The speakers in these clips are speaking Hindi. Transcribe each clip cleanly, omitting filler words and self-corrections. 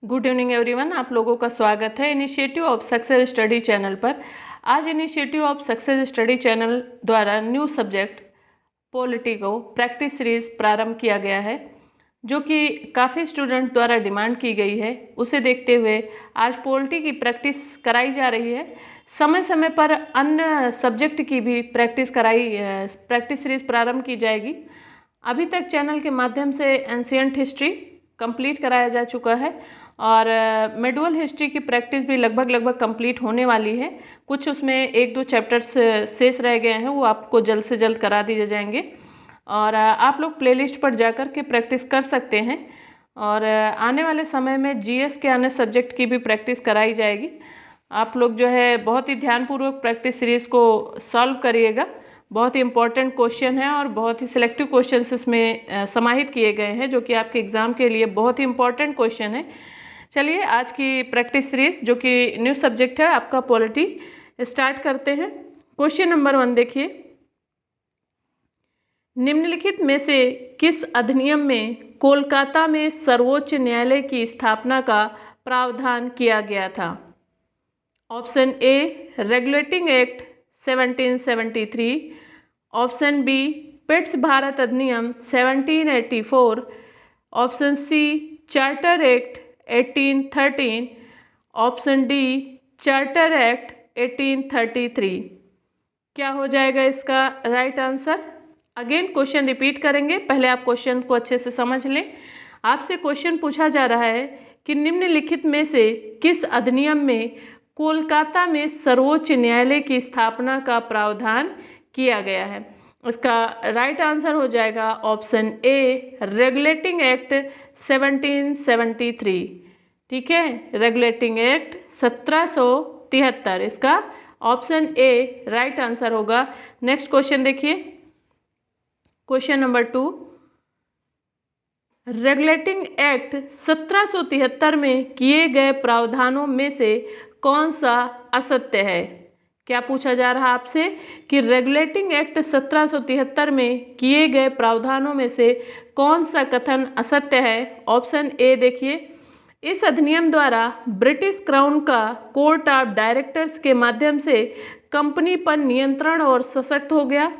गुड इवनिंग एवरीवन, आप लोगों का स्वागत है initiative of success study channel पर। आज initiative of success study channel द्वारा न्यू सब्जेक्ट पॉलिटी को प्रैक्टिस सीरीज प्रारंभ किया गया है, जो कि काफ़ी स्टूडेंट द्वारा डिमांड की गई है। उसे देखते हुए आज पॉलिटी की प्रैक्टिस कराई जा रही है। समय समय पर अन्य सब्जेक्ट की भी प्रैक्टिस सीरीज प्रारंभ की जाएगी। अभी तक चैनल के माध्यम से एंशिएंट हिस्ट्री कंप्लीट कराया जा चुका है और मेडुअल हिस्ट्री की प्रैक्टिस भी लगभग कंप्लीट होने वाली है। कुछ उसमें एक दो चैप्टर्स शेष रह गए हैं, वो आपको जल्द से जल्द करा दिए जाएंगे और आप लोग प्लेलिस्ट पर जाकर के प्रैक्टिस कर सकते हैं। और आने वाले समय में जीएस के अन्य सब्जेक्ट की भी प्रैक्टिस कराई जाएगी। आप लोग जो है बहुत ही ध्यानपूर्वक प्रैक्टिस सीरीज़ को सॉल्व करिएगा। बहुत ही इंपॉर्टेंट क्वेश्चन है और बहुत ही सिलेक्टिव क्वेश्चंस इसमें समाहित किए गए हैं, जो कि आपके एग्ज़ाम के लिए बहुत ही इंपॉर्टेंट क्वेश्चन है। चलिए आज की प्रैक्टिस सीरीज, जो कि न्यू सब्जेक्ट है आपका पॉलिटी, स्टार्ट करते हैं। क्वेश्चन नंबर 1 देखिए, निम्नलिखित में से किस अधिनियम में कोलकाता में सर्वोच्च न्यायालय की स्थापना का प्रावधान किया गया था? Option A Regulating Act 1773, option B Pitt's Bharat अधिनियम 1784, option C Charter Act 1813, option D Charter act 1833। क्या हो जाएगा इसका right answer? Again question repeat करेंगे, पहले आप क्वेश्चन को अच्छे से समझ लें। आपसे क्वेश्चन पूछा जा रहा है कि निम्नलिखित में से किस अधिनियम में कोलकाता में सर्वोच्च न्यायालय की स्थापना का प्रावधान किया गया है? इसका राइट आंसर हो जाएगा ऑप्शन ए रेगुलेटिंग एक्ट 1773। ठीक है, रेगुलेटिंग एक्ट 1773, इसका ऑप्शन ए राइट आंसर होगा। नेक्स्ट क्वेश्चन देखिए, क्वेश्चन नंबर 2, रेगुलेटिंग एक्ट 1773 में किए गए प्रावधानों में से कौन सा असत्य है? क्या पूछा जा रहा है आपसे कि रेगुलेटिंग एक्ट 1773 में किए गए प्रावधानों में से कौन सा कथन असत्य है? ऑप्शन ए देखिए, इस अधिनियम द्वारा ब्रिटिश क्राउन का कोर्ट ऑफ डायरेक्टर्स के माध्यम से कंपनी पर नियंत्रण और सशक्त हो गया।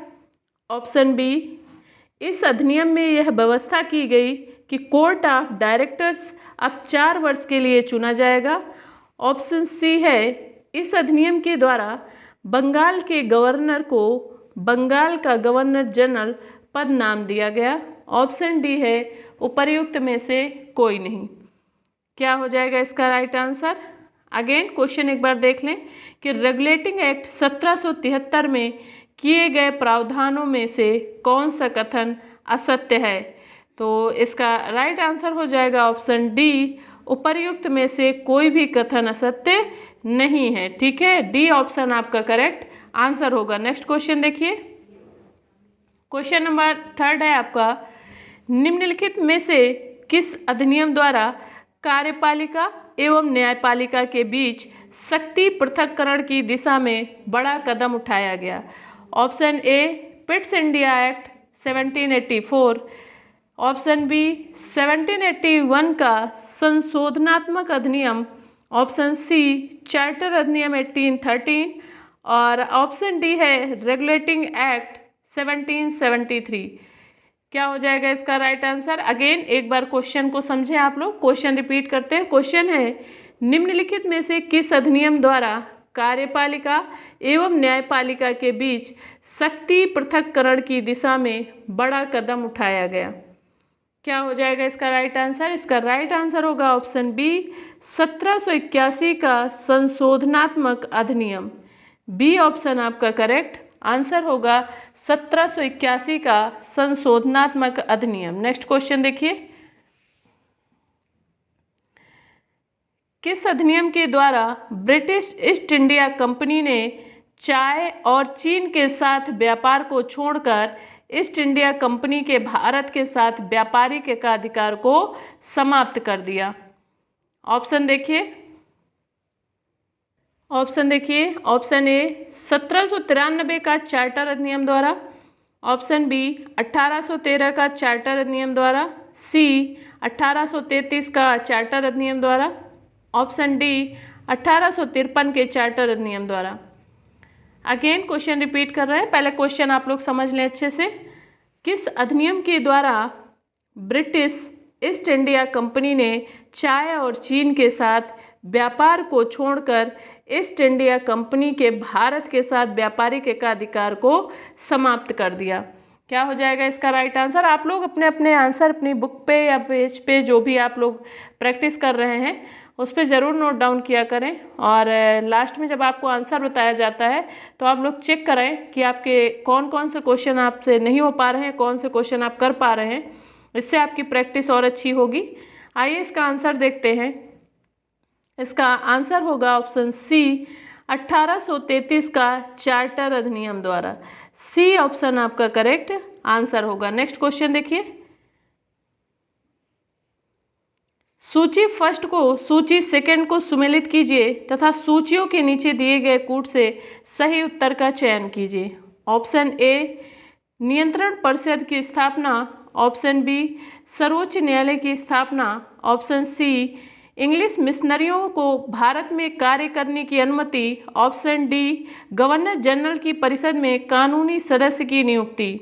ऑप्शन बी, इस अधिनियम में यह व्यवस्था की गई कि कोर्ट ऑफ डायरेक्टर्स अब 4 वर्ष के लिए चुना जाएगा। ऑप्शन सी है, इस अधिनियम के द्वारा बंगाल के गवर्नर को बंगाल का गवर्नर जनरल पद नाम दिया गया। ऑप्शन डी है, उपर्युक्त में से कोई नहीं। क्या हो जाएगा इसका राइट आंसर? अगेन क्वेश्चन एक बार देख लें कि रेगुलेटिंग एक्ट 1773 में किए गए प्रावधानों में से कौन सा कथन असत्य है? तो इसका राइट आंसर हो जाएगा ऑप्शन डी, उपर्युक्त में से कोई भी कथन असत्य नहीं है। ठीक है, डी ऑप्शन आपका करेक्ट आंसर होगा। नेक्स्ट क्वेश्चन देखिए, क्वेश्चन नंबर 3 है आपका, निम्नलिखित में से किस अधिनियम द्वारा कार्यपालिका एवं न्यायपालिका के बीच शक्ति पृथक्करण की दिशा में बड़ा कदम उठाया गया? Option A Pitts India act 1784, option B 1781 का संशोधनात्मक अधिनियम, ऑप्शन सी चार्टर अधिनियम 1813 और ऑप्शन डी है रेगुलेटिंग एक्ट 1773। क्या हो जाएगा इसका राइट आंसर? अगेन एक बार क्वेश्चन को समझें आप लोग, क्वेश्चन रिपीट करते हैं। क्वेश्चन है, निम्नलिखित में से किस अधिनियम द्वारा कार्यपालिका एवं न्यायपालिका के बीच शक्ति पृथक्करण की दिशा में बड़ा कदम उठाया गया? क्या हो जाएगा इसका राइट आंसर? इसका राइट आंसर होगा ऑप्शन बी 1781 का संशोधनात्मक अधिनियम। बी ऑप्शन आपका करेक्ट आंसर होगा 1781 का संशोधनात्मक अधिनियम। नेक्स्ट क्वेश्चन देखिए, किस अधिनियम के द्वारा ब्रिटिश ईस्ट इंडिया कंपनी ने चाय और चीन के साथ व्यापार को छोड़कर ईस्ट इंडिया कंपनी के भारत के साथ व्यापारिक एकाधिकार को समाप्त कर दिया? ऑप्शन देखिए, ऑप्शन ए 1793 का चार्टर अधिनियम द्वारा, ऑप्शन बी 1813 का चार्टर अधिनियम द्वारा, सी 1833 का चार्टर अधिनियम द्वारा, ऑप्शन डी 1853 के चार्टर अधिनियम द्वारा। अगेन क्वेश्चन रिपीट कर रहे हैं, पहले क्वेश्चन आप लोग समझ लें अच्छे से। किस अधिनियम के द्वारा ब्रिटिश ईस्ट इंडिया कंपनी ने चाय और चीन के साथ व्यापार को छोड़कर ईस्ट इंडिया कंपनी के भारत के साथ व्यापारिक एकाधिकार को समाप्त कर दिया? क्या हो जाएगा इसका राइट आंसर? आप लोग अपने अपने आंसर अपनी बुक पे या पेज पे जो भी आप लोग प्रैक्टिस कर रहे हैं उस पर ज़रूर नोट डाउन किया करें, और लास्ट में जब आपको आंसर बताया जाता है तो आप लोग चेक करें कि आपके कौन कौन से क्वेश्चन आपसे नहीं हो पा रहे हैं, कौन से क्वेश्चन आप कर पा रहे हैं। इससे आपकी प्रैक्टिस और अच्छी होगी। आइए इसका आंसर देखते हैं। इसका आंसर होगा ऑप्शन सी 1833 का चार्टर अधिनियम द्वारा। सी ऑप्शन आपका करेक्ट आंसर होगा। नेक्स्ट क्वेश्चन देखिए। सूची फर्स्ट को सूची सेकंड को सुमेलित कीजिए तथा सूचियों के नीचे दिए गए कूट से सही उत्तर का चयन कीजिए। ऑप्शन ए नियंत्रण परिषद की स्थापना, ऑप्शन बी सर्वोच्च न्यायालय की स्थापना, ऑप्शन सी इंग्लिश मिशनरियों को भारत में कार्य करने की अनुमति, ऑप्शन डी गवर्नर जनरल की परिषद में कानूनी सदस्य की नियुक्ति।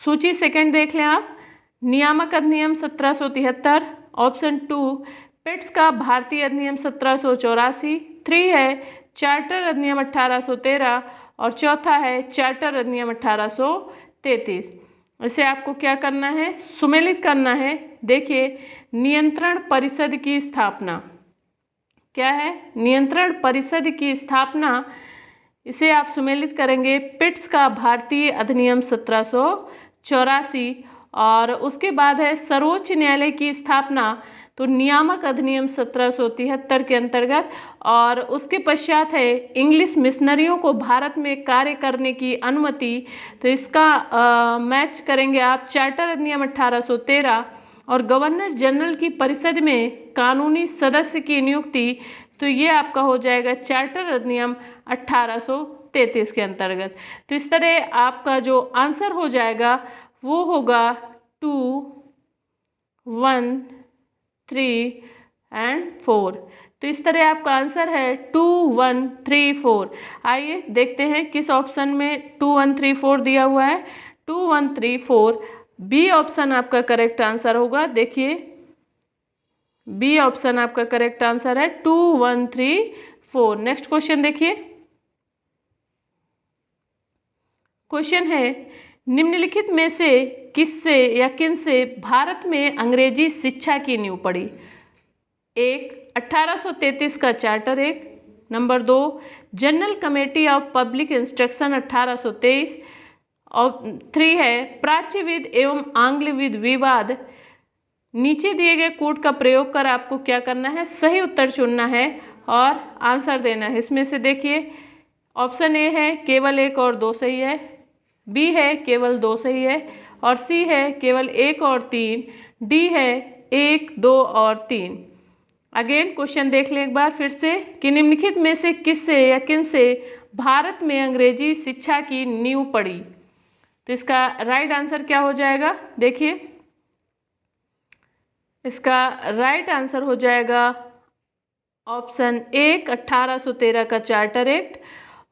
सूची सेकंड देख लें आप। नियामक अधिनियम 1773, ऑप्शन 2 पिट्स का भारतीय अधिनियम 1784, 3 है चार्टर अधिनियम 1813 और चौथा है चार्टर अधिनियम 1833। इसे आपको क्या करना है? सुमेलित करना है। देखिए नियंत्रण परिषद की स्थापना क्या है? नियंत्रण परिषद की स्थापना, इसे आप सुमेलित करेंगे पिट्स का भारतीय अधिनियम 1784, और उसके बाद है सर्वोच्च न्यायालय की स्थापना तो नियामक अधिनियम 1773 के अंतर्गत, और उसके पश्चात है इंग्लिश मिशनरियों को भारत में कार्य करने की अनुमति, तो इसका मैच करेंगे आप चार्टर अधिनियम 1813 और गवर्नर जनरल की परिषद में कानूनी सदस्य की नियुक्ति, तो ये आपका हो जाएगा चार्टर अधिनियम 1833 के अंतर्गत। तो इस तरह आपका जो आंसर हो जाएगा वो होगा 2, 1, 3 एंड 4। तो इस तरह आपका आंसर है 2, 1, 3, 4। आइए देखते हैं किस ऑप्शन में 2, 1, 3, 4 दिया हुआ है। 2, 1, 3, 4 बी ऑप्शन आपका करेक्ट आंसर होगा। देखिए बी ऑप्शन आपका करेक्ट आंसर है 2, 1, 3, 4। नेक्स्ट क्वेश्चन देखिए। क्वेश्चन है निम्नलिखित में से किससे या किनसे भारत में अंग्रेजी शिक्षा की नींव पड़ी? 1 1833 का charter act, number 2 general committee of public instruction 1823, और 3 है प्राच्यविद एवं आंग्लविद विवाद। नीचे दिए गए कोड का प्रयोग कर आपको क्या करना है? सही उत्तर चुनना है और आंसर देना है। इसमें से देखिए ऑप्शन ए है केवल 1 और 2 सही है, बी है केवल 2 सही है, और सी है केवल 1 और 3, डी है 1, 2 और 3। अगेन क्वेश्चन देख लें एक बार फिर से कि निम्नलिखित में से किससे या किनसे भारत में अंग्रेजी शिक्षा की नींव पड़ी? तो इसका राइट आंसर क्या हो जाएगा? देखिए इसका राइट आंसर हो जाएगा ऑप्शन 1 1813 का चार्टर एक्ट,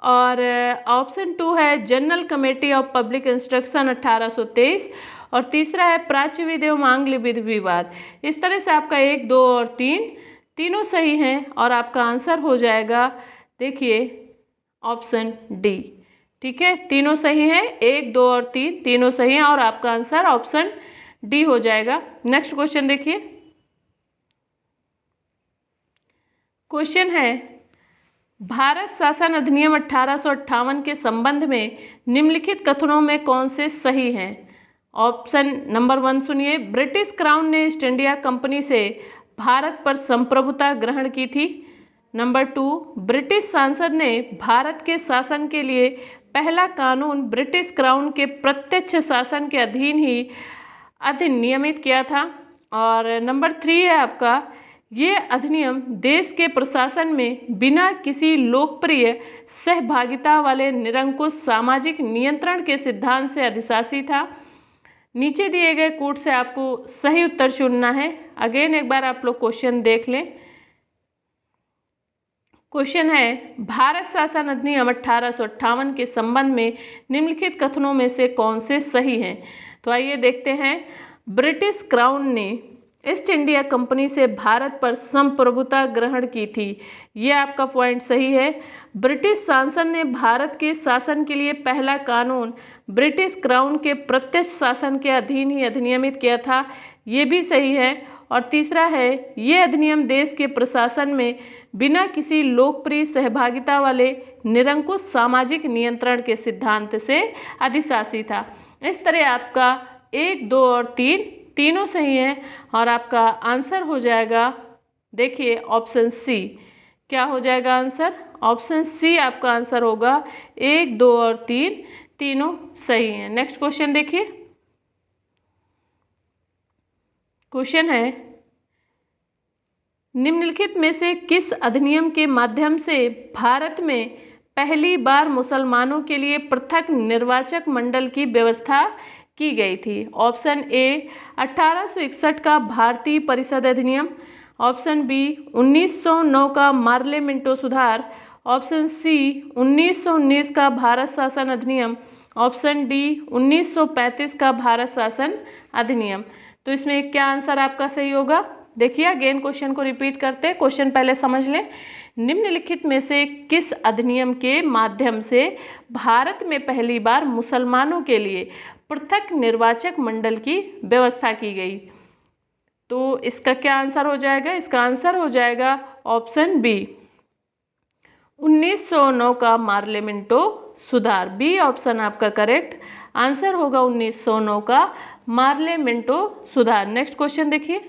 और ऑप्शन 2 है general committee of public instruction 1823, और तीसरा है प्राच्यविद एवं आंग्लविद विवाद। इस तरह से आपका 1, 2 और 3 तीनों सही हैं और आपका आंसर हो जाएगा देखिए ऑप्शन डी। ठीक है, तीनों सही हैं, 1, 2 और 3 तीनों सही हैं और आपका आंसर ऑप्शन डी हो जाएगा। नेक्स्ट क्वेश्चन देखिए। क्वेश्चन है भारत शासन अधिनियम 1858 के संबंध में निम्नलिखित कथनों में कौन से सही हैं? ऑप्शन नंबर 1 सुनिए, ब्रिटिश क्राउन ने ईस्ट इंडिया कंपनी से भारत पर संप्रभुता ग्रहण की थी। नंबर 2, ब्रिटिश सांसद ने भारत के शासन के लिए पहला कानून ब्रिटिश क्राउन के प्रत्यक्ष शासन के अधीन ही अधिनियमित किया था। और नंबर 3 है आपका, ये अधिनियम देश के प्रशासन में बिना किसी लोकप्रिय सहभागिता वाले निरंकुश सामाजिक नियंत्रण के सिद्धांत से अधिशासी था। नीचे दिए गए कोड से आपको सही उत्तर चुनना है। अगेन एक बार आप लोग क्वेश्चन देख लें। क्वेश्चन है, भारत शासन अधिनियम 1858 के संबंध में निम्नलिखित कथनों में से कौन से सही हैं? तो आइए देखते हैं। ब्रिटिश क्राउन ने ईस्ट इंडिया कंपनी से भारत पर संप्रभुता ग्रहण की थी। ये आपका पॉइंट सही है। ब्रिटिश शासन ने भारत के शासन के लिए पहला कानून ब्रिटिश क्राउन के प्रत्यक्ष शासन के अधीन ही अधिनियमित किया था। ये भी सही है। और तीसरा है, ये अधिनियम देश के प्रशासन में बिना किसी लोकप्रिय सहभागिता वाले निरंकुश सामाजिक नियंत्रण के सिद्धांत से अधिशासी था। इस तरह आपका 1, 2 और 3 तीनों सही हैं और आपका आंसर हो जाएगा, देखिए ऑप्शन सी। क्या हो जाएगा आंसर? ऑप्शन सी आपका आंसर होगा। 1, 2 और 3 तीनों सही हैं। नेक्स्ट क्वेश्चन देखिए। क्वेश्चन है, निम्नलिखित में से किस अधिनियम के माध्यम से भारत में पहली बार मुसलमानों के लिए पृथक निर्वाचक मंडल की व्यवस्था की गई थी? ऑप्शन ए 1861 का भारतीय परिषद अधिनियम, ऑप्शन बी 1909 का मार्लेमेंटो सुधार, ऑप्शन सी 1919 का भारत शासन अधिनियम, ऑप्शन डी 1935 का भारत शासन अधिनियम। तो इसमें क्या आंसर आपका सही होगा? देखिए अगेन क्वेश्चन को रिपीट करते हैं। क्वेश्चन पहले समझ लें। निम्नलिखित में से किस अधिनियम के माध्यम से भारत में पहली बार मुसलमानों के लिए पृथक निर्वाचक मंडल की व्यवस्था की गई? तो इसका क्या आंसर हो जाएगा? इसका आंसर हो जाएगा ऑप्शन बी 1909 का मार्लेमेंटो सुधार। बी ऑप्शन आपका करेक्ट आंसर होगा 1909 का मार्लेमेंटो सुधार। नेक्स्ट क्वेश्चन देखिए।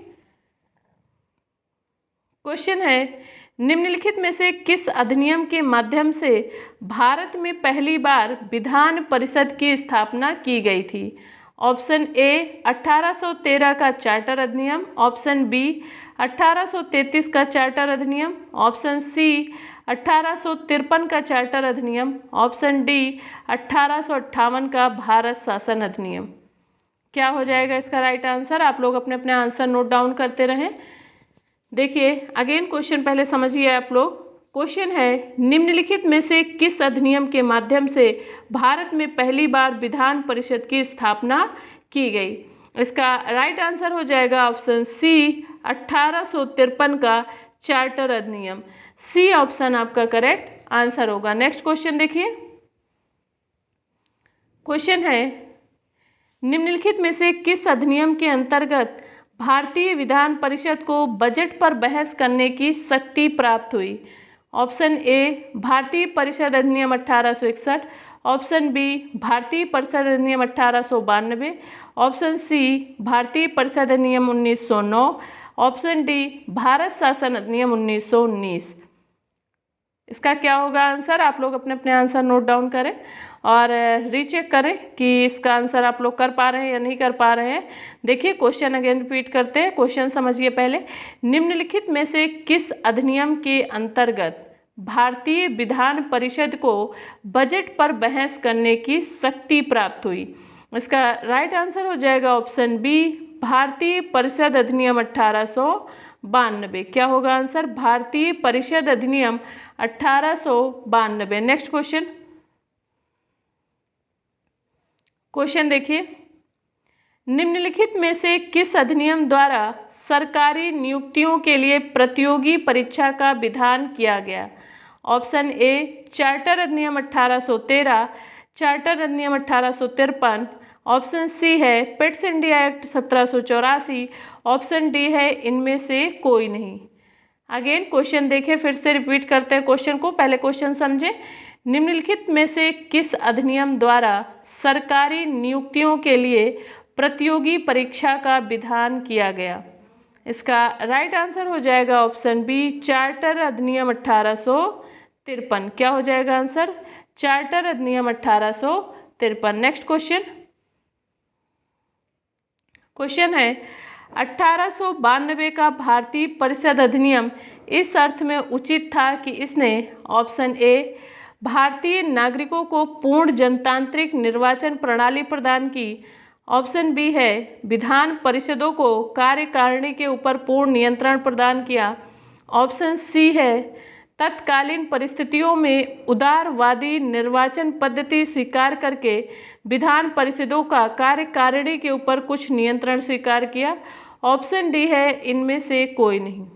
क्वेश्चन है, निम्नलिखित में से किस अधिनियम के माध्यम से भारत में पहली बार विधान परिषद की स्थापना की गई थी? ऑप्शन ए 1813 का चार्टर अधिनियम, ऑप्शन बी 1833 का चार्टर अधिनियम, ऑप्शन सी 1853 का चार्टर अधिनियम, ऑप्शन डी 1858 का भारत शासन अधिनियम। क्या हो जाएगा इसका राइट आंसर? आप लोग अपने अपने आंसर नोट डाउन करते रहें। देखिए अगेन क्वेश्चन पहले समझिए आप लोग। क्वेश्चन है, निम्नलिखित में से किस अधिनियम के माध्यम से भारत में पहली बार विधान परिषद की स्थापना की गई? इसका राइट आंसर हो जाएगा ऑप्शन सी 1853 का चार्टर अधिनियम। सी ऑप्शन आपका करेक्ट आंसर होगा। नेक्स्ट क्वेश्चन देखिए। क्वेश्चन है, निम्नलिखित में से किस अधिनियम के अंतर्गत भारतीय विधान परिषद को बजट पर बहस करने की शक्ति प्राप्त हुई? ऑप्शन ए भारतीय परिषद अधिनियम 1861, ऑप्शन बी भारतीय परिषद अधिनियम 1892, ऑप्शन सी भारतीय परिषद अधिनियम 1909, ऑप्शन डी भारत शासन अधिनियम 1919। इसका क्या होगा आंसर? आप लोग अपने अपने आंसर नोट डाउन करें और रीचेक करें कि इसका आंसर आप लोग कर पा रहे हैं या नहीं कर पा रहे हैं। देखिए क्वेश्चन अगेन रिपीट करते हैं। क्वेश्चन समझिए पहले। निम्नलिखित में से किस अधिनियम के अंतर्गत भारतीय विधान परिषद को बजट पर बहस करने की शक्ति प्राप्त हुई? इसका राइट आंसर हो जाएगा ऑप्शन बी भारतीय परिषद अधिनियम 1892। क्या होगा आंसर? भारतीय परिषद अधिनियम 1892। Next question. क्वेश्चन देखिए, निम्नलिखित में से किस अधिनियम द्वारा सरकारी नियुक्तियों के लिए प्रतियोगी परीक्षा का विधान किया गया? ऑप्शन ए चार्टर अधिनियम 1813, चार्टर अधिनियम 1853, ऑप्शन सी है पिट्स इंडिया एक्ट 1784, ऑप्शन डी है इनमें से कोई नहीं। अगेन क्वेश्चन देखें, फिर से रिपीट करते हैं क्वेश्चन को। पहले क्वेश्चन समझें। निम्नलिखित में से किस अधिनियम द्वारा सरकारी नियुक्तियों के लिए प्रतियोगी परीक्षा का विधान किया गया? इसका राइट आंसर हो जाएगा ऑप्शन बी चार्टर अधिनियम 1853। क्या हो जाएगा आंसर? चार्टर अधिनियम 1853। Next question. क्वेश्चन है, 1892 का भारतीय परिषद अधिनियम इस अर्थ में उचित था कि इसने ऑप्शन ए भारतीय नागरिकों को पूर्ण जनतांत्रिक निर्वाचन प्रणाली प्रदान की, ऑप्शन बी है विधान परिषदों को कार्यकारिणी के ऊपर पूर्ण नियंत्रण प्रदान किया। ऑप्शन सी है तत्कालीन परिस्थितियों में उदारवादी निर्वाचन पद्धति स्वीकार करके विधान परिषदों का कार्यकारिणी के ऊपर कुछ नियंत्रण स्वीकार किया। ऑप्शन डी है इनमें से कोई नहीं।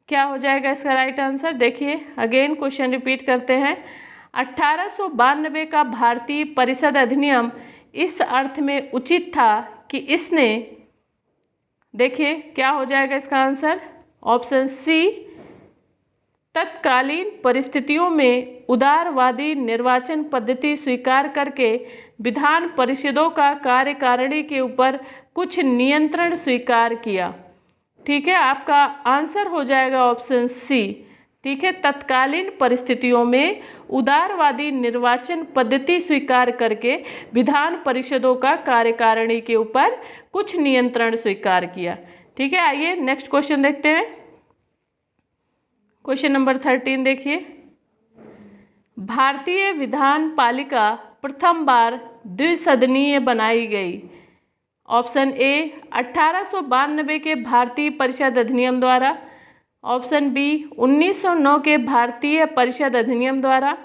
क्या हो जाएगा इसका राइट आंसर? देखिए अगेन क्वेश्चन रिपीट करते हैं। 1892 का भारतीय परिषद अधिनियम इस अर्थ में उचित था कि इसने, देखिए क्या हो जाएगा इसका आंसर? ऑप्शन सी तत्कालीन परिस्थितियों में उदारवादी निर्वाचन पद्धति स्वीकार करके विधान परिषदों का कार्यकारिणी के ऊपर कुछ नियंत्रण स्वीकार किया। ठीक है, आपका आंसर हो जाएगा ऑप्शन सी। ठीक है, तत्कालीन परिस्थितियों में उदारवादी निर्वाचन पद्धति स्वीकार करके विधान परिषदों का कार्यकारिणी के ऊपर कुछ नियंत्रण स्वीकार किया। ठीक है, आइए नेक्स्ट क्वेश्चन देखते हैं। क्वेश्चन नंबर 13 देखिए। भारतीय विधान पालिका प्रथम बार द्विसदनीय बनाई गई। ऑप्शन ए 1892 के भारतीय परिषद अधिनियम द्वारा। ऑप्शन बी 1909 के भारतीय परिषद अधिनियम द्वारा।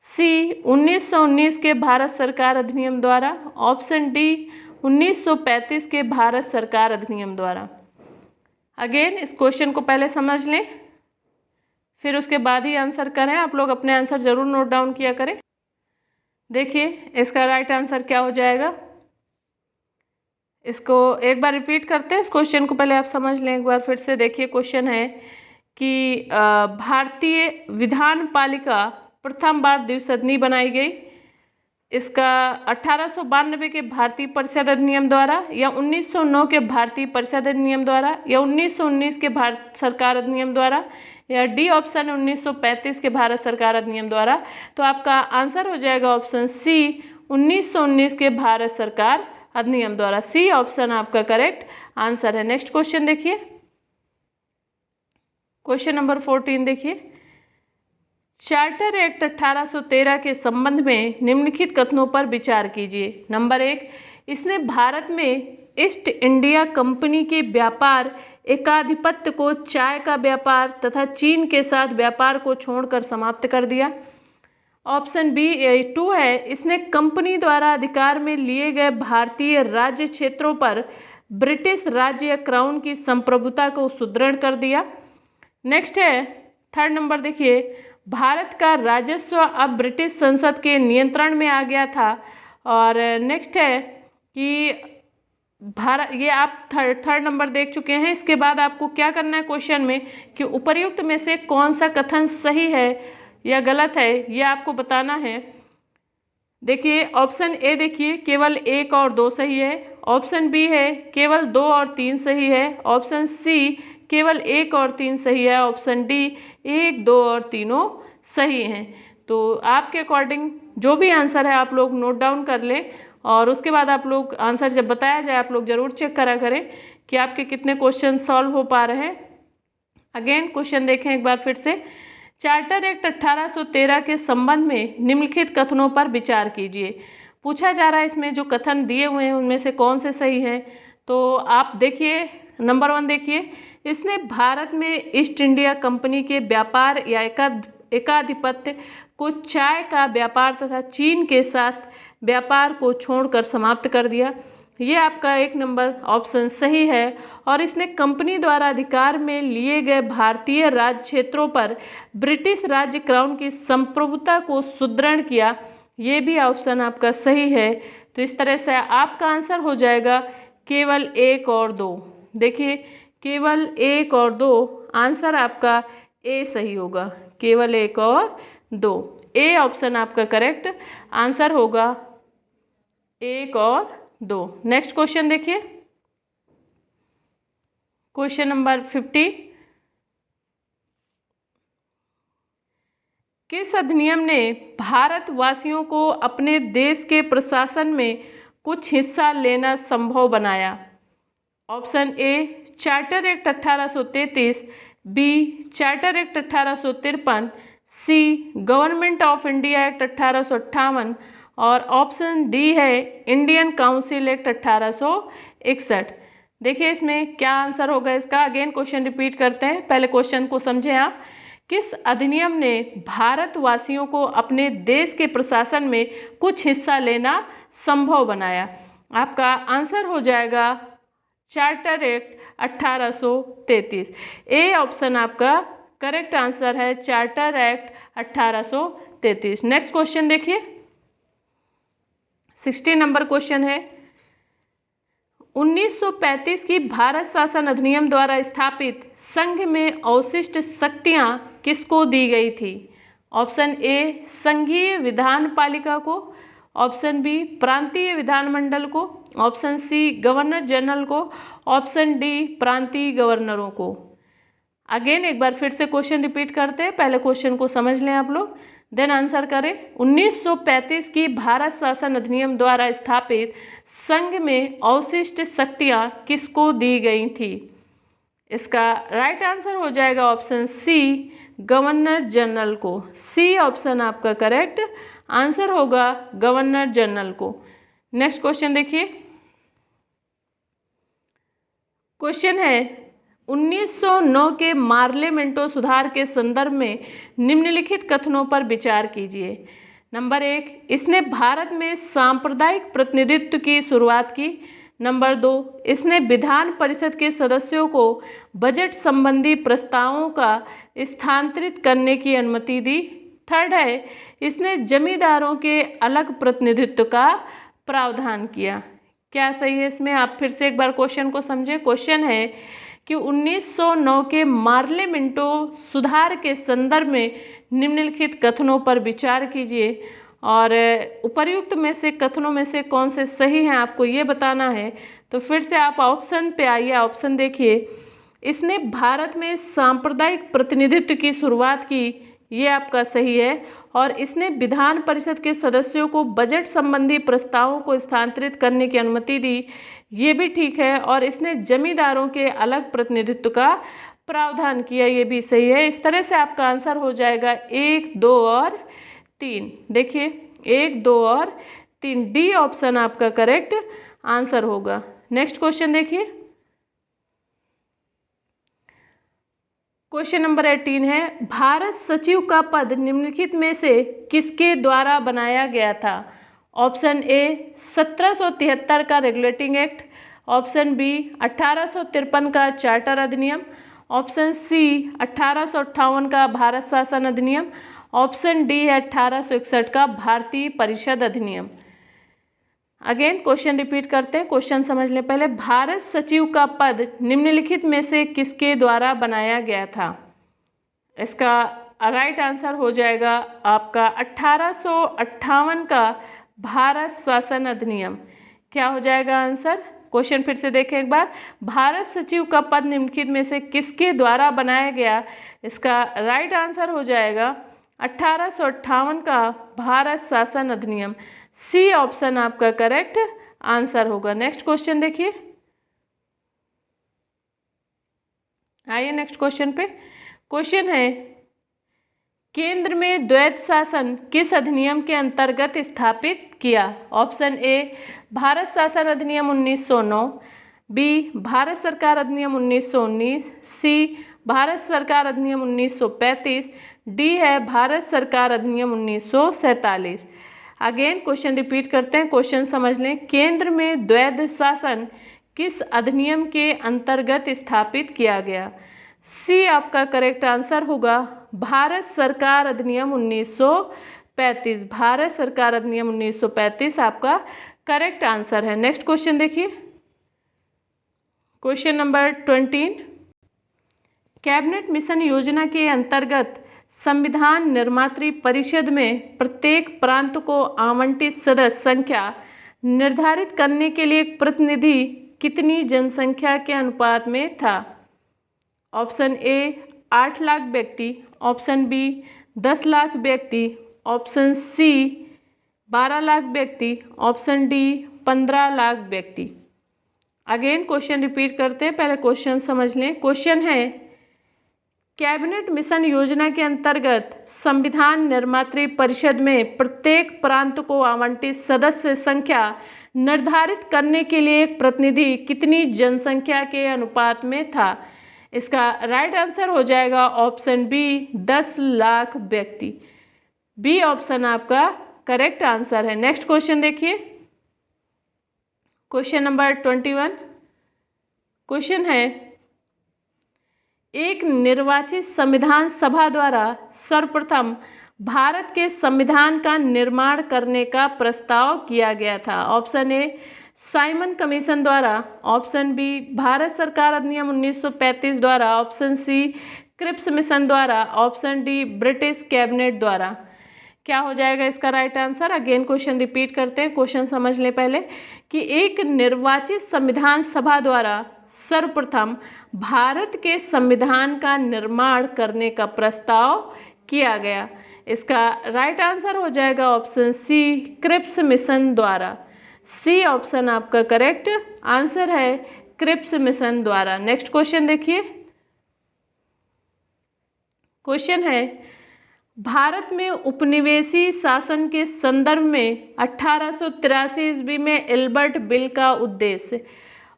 सी 1919 के भारत सरकार अधिनियम द्वारा। ऑप्शन डी 1935 के भारत सरकार अधिनियम द्वारा। अगेन इस क्वेश्चन को पहले समझ लें, फिर उसके बाद ही आंसर करें। आप लोग अपने आंसर जरूर नोट डाउन किया करें। देखिए इसका राइट आंसर क्या हो जाएगा, इसको एक बार रिपीट करते हैं। इस क्वेश्चन को पहले आप समझ लें एक बार फिर से। देखिए क्वेश्चन है कि भारतीय विधान पालिका प्रथम बार द्विसदनीय बनाई गई। इसका 1892 के भारतीय परिषद अधिनियम द्वारा या 1909 के भारतीय परिषद अधिनियम द्वारा या 1919 के भारत सरकार अधिनियम द्वारा या डी ऑप्शन 1935 के भारत सरकार अधिनियम द्वारा। तो आपका आंसर हो जाएगा ऑप्शन सी 1919 के भारत सरकार अधिनियम द्वारा। सी ऑप्शन आपका करेक्ट आंसर है। नेक्स्ट क्वेश्चन देखिए, क्वेश्चन नंबर 14 देखिए। चार्टर एक्ट 1813 के संबंध में निम्नलिखित कथनों पर विचार कीजिए। नंबर 1, इसने भारत में ईस्ट इंडिया कंपनी के व्यापार एकाधिपत्य को चाय का व्यापार तथा चीन के साथ व्यापार को छोड़कर समाप्त कर दिया। ऑप्शन बी 2 है, इसने कंपनी द्वारा अधिकार में लिए गए भारतीय राज्य क्षेत्रों पर ब्रिटिश राज्य या क्राउन की संप्रभुता को सुदृढ़ कर दिया। नेक्स्ट है 3rd नंबर देखिए, भारत का राजस्व अब ब्रिटिश संसद के नियंत्रण में आ गया था। और नेक्स्ट है कि भारत, ये आप थर्ड नंबर देख चुके हैं। इसके बाद आपको क्या करना है क्वेश्चन में कि उपर्युक्त में से कौन सा कथन सही है या गलत है, ये आपको बताना है। देखिए ऑप्शन ए देखिए केवल 1 और 2 सही है। ऑप्शन बी है केवल 2 और 3 सही है। ऑप्शन सी केवल 1 और 3 सही है। ऑप्शन डी 1, 2 और तीनों सही हैं। तो आपके अकॉर्डिंग जो भी आंसर है आप लोग नोट डाउन कर लें और उसके बाद आप लोग आंसर जब बताया जाए आप लोग ज़रूर चेक करा करें कि आपके कितने क्वेश्चन सॉल्व हो पा रहे हैं। अगेन क्वेश्चन देखें एक बार फिर से। चार्टर एक्ट 1813 के संबंध में निम्नलिखित कथनों पर विचार कीजिए। पूछा जा रहा है इसमें जो कथन दिए हुए हैं उनमें से कौन से सही हैं। तो आप देखिए नंबर 1 देखिए, इसने भारत में ईस्ट इंडिया कंपनी के व्यापार या एकाधिपत्य को चाय का व्यापार तथा चीन के साथ व्यापार को छोड़कर समाप्त कर दिया। ये आपका 1 नंबर ऑप्शन सही है। और इसने कंपनी द्वारा अधिकार में लिए गए भारतीय राज्य क्षेत्रों पर ब्रिटिश राज्य क्राउन की संप्रभुता को सुदृढ़ किया। ये भी ऑप्शन आपका सही है। तो इस तरह से आपका आंसर हो जाएगा केवल 1 और 2। देखिए केवल 1 और 2 आंसर आपका ए सही होगा। केवल 1 और 2 ए ऑप्शन आपका करेक्ट आंसर होगा 1 और 2। नेक्स्ट क्वेश्चन देखिए, क्वेश्चन नंबर 15। किस अधिनियम ने भारतवासियों को अपने देश के प्रशासन में कुछ हिस्सा लेना संभव बनाया? Option A charter act 1833, B charter act 1853, C government of India act 1858, और ऑप्शन डी है इंडियन काउंसिल एक्ट 1861। देखिए इसमें क्या आंसर होगा इसका। अगेन क्वेश्चन रिपीट करते हैं, पहले क्वेश्चन को समझें आप। किस अधिनियम ने भारतवासियों को अपने देश के प्रशासन में कुछ हिस्सा लेना संभव बनाया? आपका आंसर हो जाएगा चार्टर एक्ट 1833। ए ऑप्शन आपका करेक्ट आंसर है, चार्टर एक्ट 1833। नेक्स्ट क्वेश्चन देखिए, 16 नंबर क्वेश्चन है, 1935 की भारत शासन अधिनियम द्वारा स्थापित संघ में अवशिष्ट शक्तियां किसको दी गई थी? ऑप्शन ए संघीय विधान पालिका को, ऑप्शन बी प्रांतीय विधानमंडल को, ऑप्शन सी गवर्नर जनरल को, ऑप्शन डी प्रांतीय गवर्नरों को। अगेन एक बार फिर से क्वेश्चन रिपीट करते हैं, पहले क्वेश्चन को समझ लें आप लोग, देन आंसर करें। 1935 की भारत शासन अधिनियम द्वारा स्थापित संघ में अवशिष्ट शक्तियां किसको दी गई थी? इसका राइट आंसर हो जाएगा ऑप्शन सी गवर्नर जनरल को। सी ऑप्शन आपका करेक्ट आंसर होगा, गवर्नर जनरल को। नेक्स्ट क्वेश्चन देखिए, क्वेश्चन है 1909 के मार्लेमेंटो सुधार के संदर्भ में निम्नलिखित कथनों पर विचार कीजिए। नंबर 1, इसने भारत में सांप्रदायिक प्रतिनिधित्व की शुरुआत की। नंबर 2, इसने विधान परिषद के सदस्यों को बजट संबंधी प्रस्तावों का स्थानांतरित करने की अनुमति दी। थर्ड है, इसने जमींदारों के अलग प्रतिनिधित्व का प्रावधान किया। क्या सही है इसमें? आप फिर से एक बार क्वेश्चन को समझें। क्वेश्चन है कि 1909 के मार्लेमेंटो सुधार के संदर्भ में निम्नलिखित कथनों पर विचार कीजिए और उपर्युक्त में से कथनों में से कौन से सही हैं आपको ये बताना है। तो फिर से आप ऑप्शन पे आइए, ऑप्शन देखिए। इसने भारत में सांप्रदायिक प्रतिनिधित्व की शुरुआत की, ये आपका सही है। और इसने विधान परिषद के सदस्यों को बजट संबंधी प्रस्तावों को स्थानांतरित करने की अनुमति दी, ये भी ठीक है। और इसने जमींदारों के अलग प्रतिनिधित्व का प्रावधान किया, ये भी सही है। इस तरह से आपका आंसर हो जाएगा 1, 2 और 3। देखिए 1, 2 और 3, डी ऑप्शन आपका करेक्ट आंसर होगा। नेक्स्ट क्वेश्चन देखिए, क्वेश्चन नंबर 18 है, भारत सचिव का पद निम्नलिखित में से किसके द्वारा बनाया गया था? ऑप्शन ए 1773 का रेगुलेटिंग एक्ट, ऑप्शन बी 1853 का चार्टर अधिनियम, ऑप्शन सी 1858 का भारत शासन अधिनियम, ऑप्शन डी है 1861 का भारतीय परिषद अधिनियम। अगेन क्वेश्चन रिपीट करते हैं, क्वेश्चन समझ लें पहले। भारत सचिव का पद निम्नलिखित में से किसके द्वारा बनाया गया था? इसका राइट आंसर हो जाएगा आपका 1858 का भारत शासन अधिनियम। क्या हो जाएगा आंसर? क्वेश्चन फिर से देखें एक बार। भारत सचिव का पद निम्नलिखित में से किसके द्वारा बनाया गया? इसका राइट आंसर हो जाएगा 1858 का भारत शासन अधिनियम। सी ऑप्शन आपका करेक्ट आंसर होगा। नेक्स्ट क्वेश्चन देखिए, आइए नेक्स्ट क्वेश्चन पे। क्वेश्चन है, केंद्र में द्वैध शासन किस अधिनियम के अंतर्गत स्थापित किया? ऑप्शन ए भारत शासन अधिनियम 1909, बी भारत सरकार अधिनियम 1919, सी भारत सरकार अधिनियम 1935, डी है भारत सरकार अधिनियम 1947। अगेन क्वेश्चन रिपीट करते हैं, क्वेश्चन समझ लें। केंद्र में द्वैध शासन किस अधिनियम के अंतर्गत स्थापित किया गया? सी आपका करेक्ट आंसर होगा भारत सरकार अधिनियम 1935। भारत सरकार अधिनियम 1935 आपका करेक्ट आंसर है। नेक्स्ट क्वेश्चन देखिए, क्वेश्चन नंबर 20, कैबिनेट मिशन योजना के अंतर्गत संविधान निर्मात्री परिषद में प्रत्येक प्रांत को आवंटित सदस्य संख्या निर्धारित करने के लिए एक प्रतिनिधि कितनी जनसंख्या के अनुपात में था? ऑप्शन ए 8 लाख व्यक्ति, ऑप्शन बी 10 लाख व्यक्ति, ऑप्शन सी 12 लाख व्यक्ति, ऑप्शन डी 15 लाख व्यक्ति। अगेन क्वेश्चन रिपीट करते हैं, पहले क्वेश्चन समझ लें। क्वेश्चन है, कैबिनेट मिशन योजना के अंतर्गत संविधान निर्मात्री परिषद में प्रत्येक प्रांत को आवंटित सदस्य संख्या निर्धारित करने के लिए एक प्रतिनिधि कितनी जनसंख्या के अनुपात में था? इसका राइट आंसर हो जाएगा ऑप्शन बी 10 लाख व्यक्ति। बी ऑप्शन आपका करेक्ट आंसर है। नेक्स्ट क्वेश्चन देखिए, क्वेश्चन नंबर 21। क्वेश्चन है, एक निर्वाचित संविधान सभा द्वारा सर्वप्रथम भारत के संविधान का निर्माण करने का प्रस्ताव किया गया था। ऑप्शन ए साइमन कमीशन द्वारा, ऑप्शन बी भारत सरकार अधिनियम 1935 द्वारा, ऑप्शन सी क्रिप्स मिशन द्वारा, ऑप्शन डी ब्रिटिश कैबिनेट द्वारा। क्या हो जाएगा इसका right answer? Again question repeat करते हैं, क्वेश्चन समझ लें पहले कि एक निर्वाचित संविधान सभा द्वारा सर्वप्रथम भारत के संविधान का निर्माण करने का प्रस्ताव किया गया। इसका राइट आंसर हो जाएगा ऑप्शन सी क्रिप्स मिशन द्वारा। सी ऑप्शन आपका करेक्ट आंसर है, क्रिप्स मिशन द्वारा। नेक्स्ट क्वेश्चन देखिए, क्वेश्चन है, भारत में उपनिवेशी शासन के संदर्भ में 1883 ईस्वी में एल्बर्ट बिल का उद्देश्य।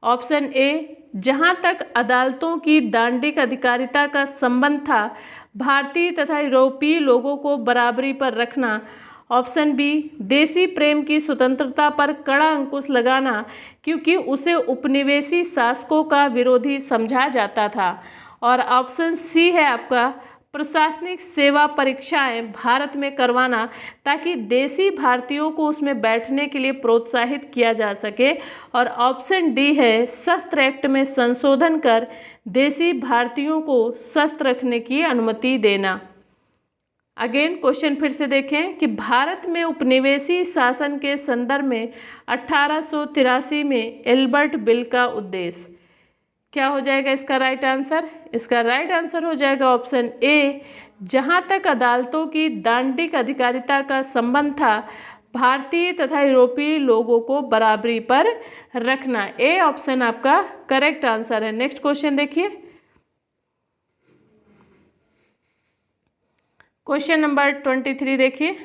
ऑप्शन ए जहां तक अदालतों की दांडिक अधिकारिता का संबंध था भारतीय तथा यूरोपीय लोगों को बराबरी पर रखना। ऑप्शन बी देशी प्रेम की स्वतंत्रता पर कड़ा अंकुश लगाना क्योंकि उसे उपनिवेशी शासकों का विरोधी समझा जाता था। और ऑप्शन सी है आपका प्रशासनिक सेवा परीक्षाएं भारत में करवाना ताकि देशी भारतीयों को उसमें बैठने के लिए प्रोत्साहित किया जा सके। और ऑप्शन डी है शस्त्र एक्ट में संशोधन कर देशी भारतीयों को शस्त्र रखने की अनुमति देना। अगेन क्वेश्चन फिर से देखें कि भारत में उपनिवेशी शासन के संदर्भ में 1883 में एल्बर्ट बिल का उद्देश्य। क्या हो जाएगा इसका राइट आंसर? इसका राइट आंसर हो जाएगा ऑप्शन ए जहां तक अदालतों की दांडिक अधिकारिता का संबंध था भारतीय तथा यूरोपीय लोगों को बराबरी पर रखना। ए ऑप्शन आपका करेक्ट आंसर है। नेक्स्ट क्वेश्चन देखिए, क्वेश्चन नंबर 23 देखिए,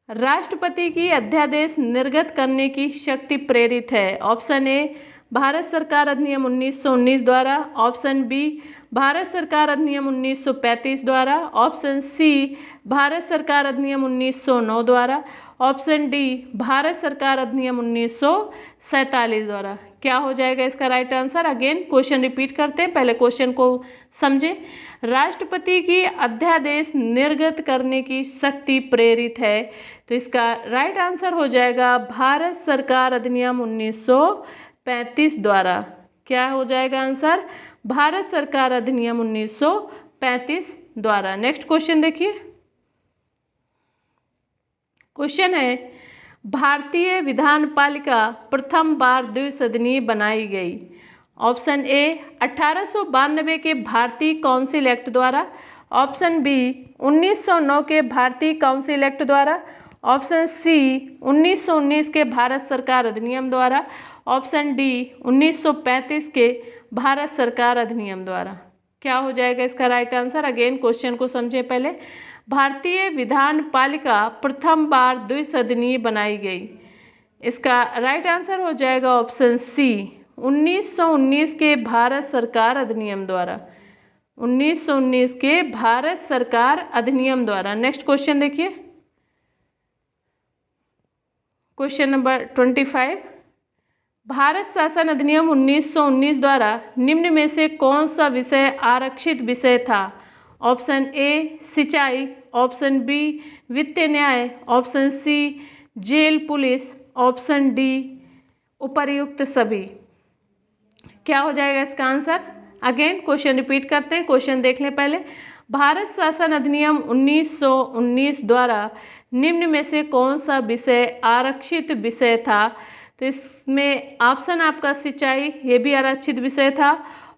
राष्ट्रपति की अध्यादेश निर्गत करने की शक्ति प्रेरित है। ऑप्शन ए भारत सरकार अधिनियम 1919 द्वारा, ऑप्शन बी भारत सरकार अधिनियम 1935 द्वारा, ऑप्शन सी भारत सरकार अधिनियम 1909 द्वारा, ऑप्शन डी भारत सरकार अधिनियम 1947 द्वारा। क्या हो जाएगा इसका right answer? Again question repeat करते हैं, पहले क्वेश्चन को समझें। राष्ट्रपति की अध्यादेश निर्गत करने की शक्ति प्रेरित है, तो इसका राइट आंसर हो जाएगा भारत सरकार अधिनियम 1935 द्वारा। क्या हो जाएगा आंसर? भारत सरकार अधिनियम 1935 द्वारा। नेक्स्ट क्वेश्चन देखिए, क्वेश्चन है भारतीय विधान पालिका प्रथम बार द्विसदनीय बनाई गई। ऑप्शन ए 1892 के भारतीय काउंसिल एक्ट द्वारा, ऑप्शन बी 1909 के भारतीय काउंसिल एक्ट द्वारा, ऑप्शन सी 1919 के भारत सरकार अधिनियम द्वारा, ऑप्शन डी 1935 के भारत सरकार अधिनियम द्वारा। क्या हो जाएगा इसका राइट आंसर? अगेन क्वेश्चन को समझें पहले। भारतीय विधान पालिका प्रथम बार द्विसदनीय बनाई गई, इसका राइट आंसर हो जाएगा ऑप्शन सी 1919 के भारत सरकार अधिनियम द्वारा। 1919 के भारत सरकार अधिनियम द्वारा। नेक्स्ट क्वेश्चन देखिए, क्वेश्चन नंबर 25, भारत शासन अधिनियम 1919 द्वारा निम्न में से कौन सा विषय आरक्षित विषय था? ऑप्शन ए सिंचाई, ऑप्शन बी वित्तीय न्याय, option C jail police, option D उपर्युक्त सभी। क्या हो जाएगा इसका आंसर? अगेन क्वेश्चन रिपीट करते हैं, क्वेश्चन देख लें पहले। भारत शासन अधिनियम 1919 द्वारा निम्न में से कौन सा विषय आरक्षित विषय था? तो इसमें ऑप्शन आपका सिंचाई, ये भी आरक्षित विषय था,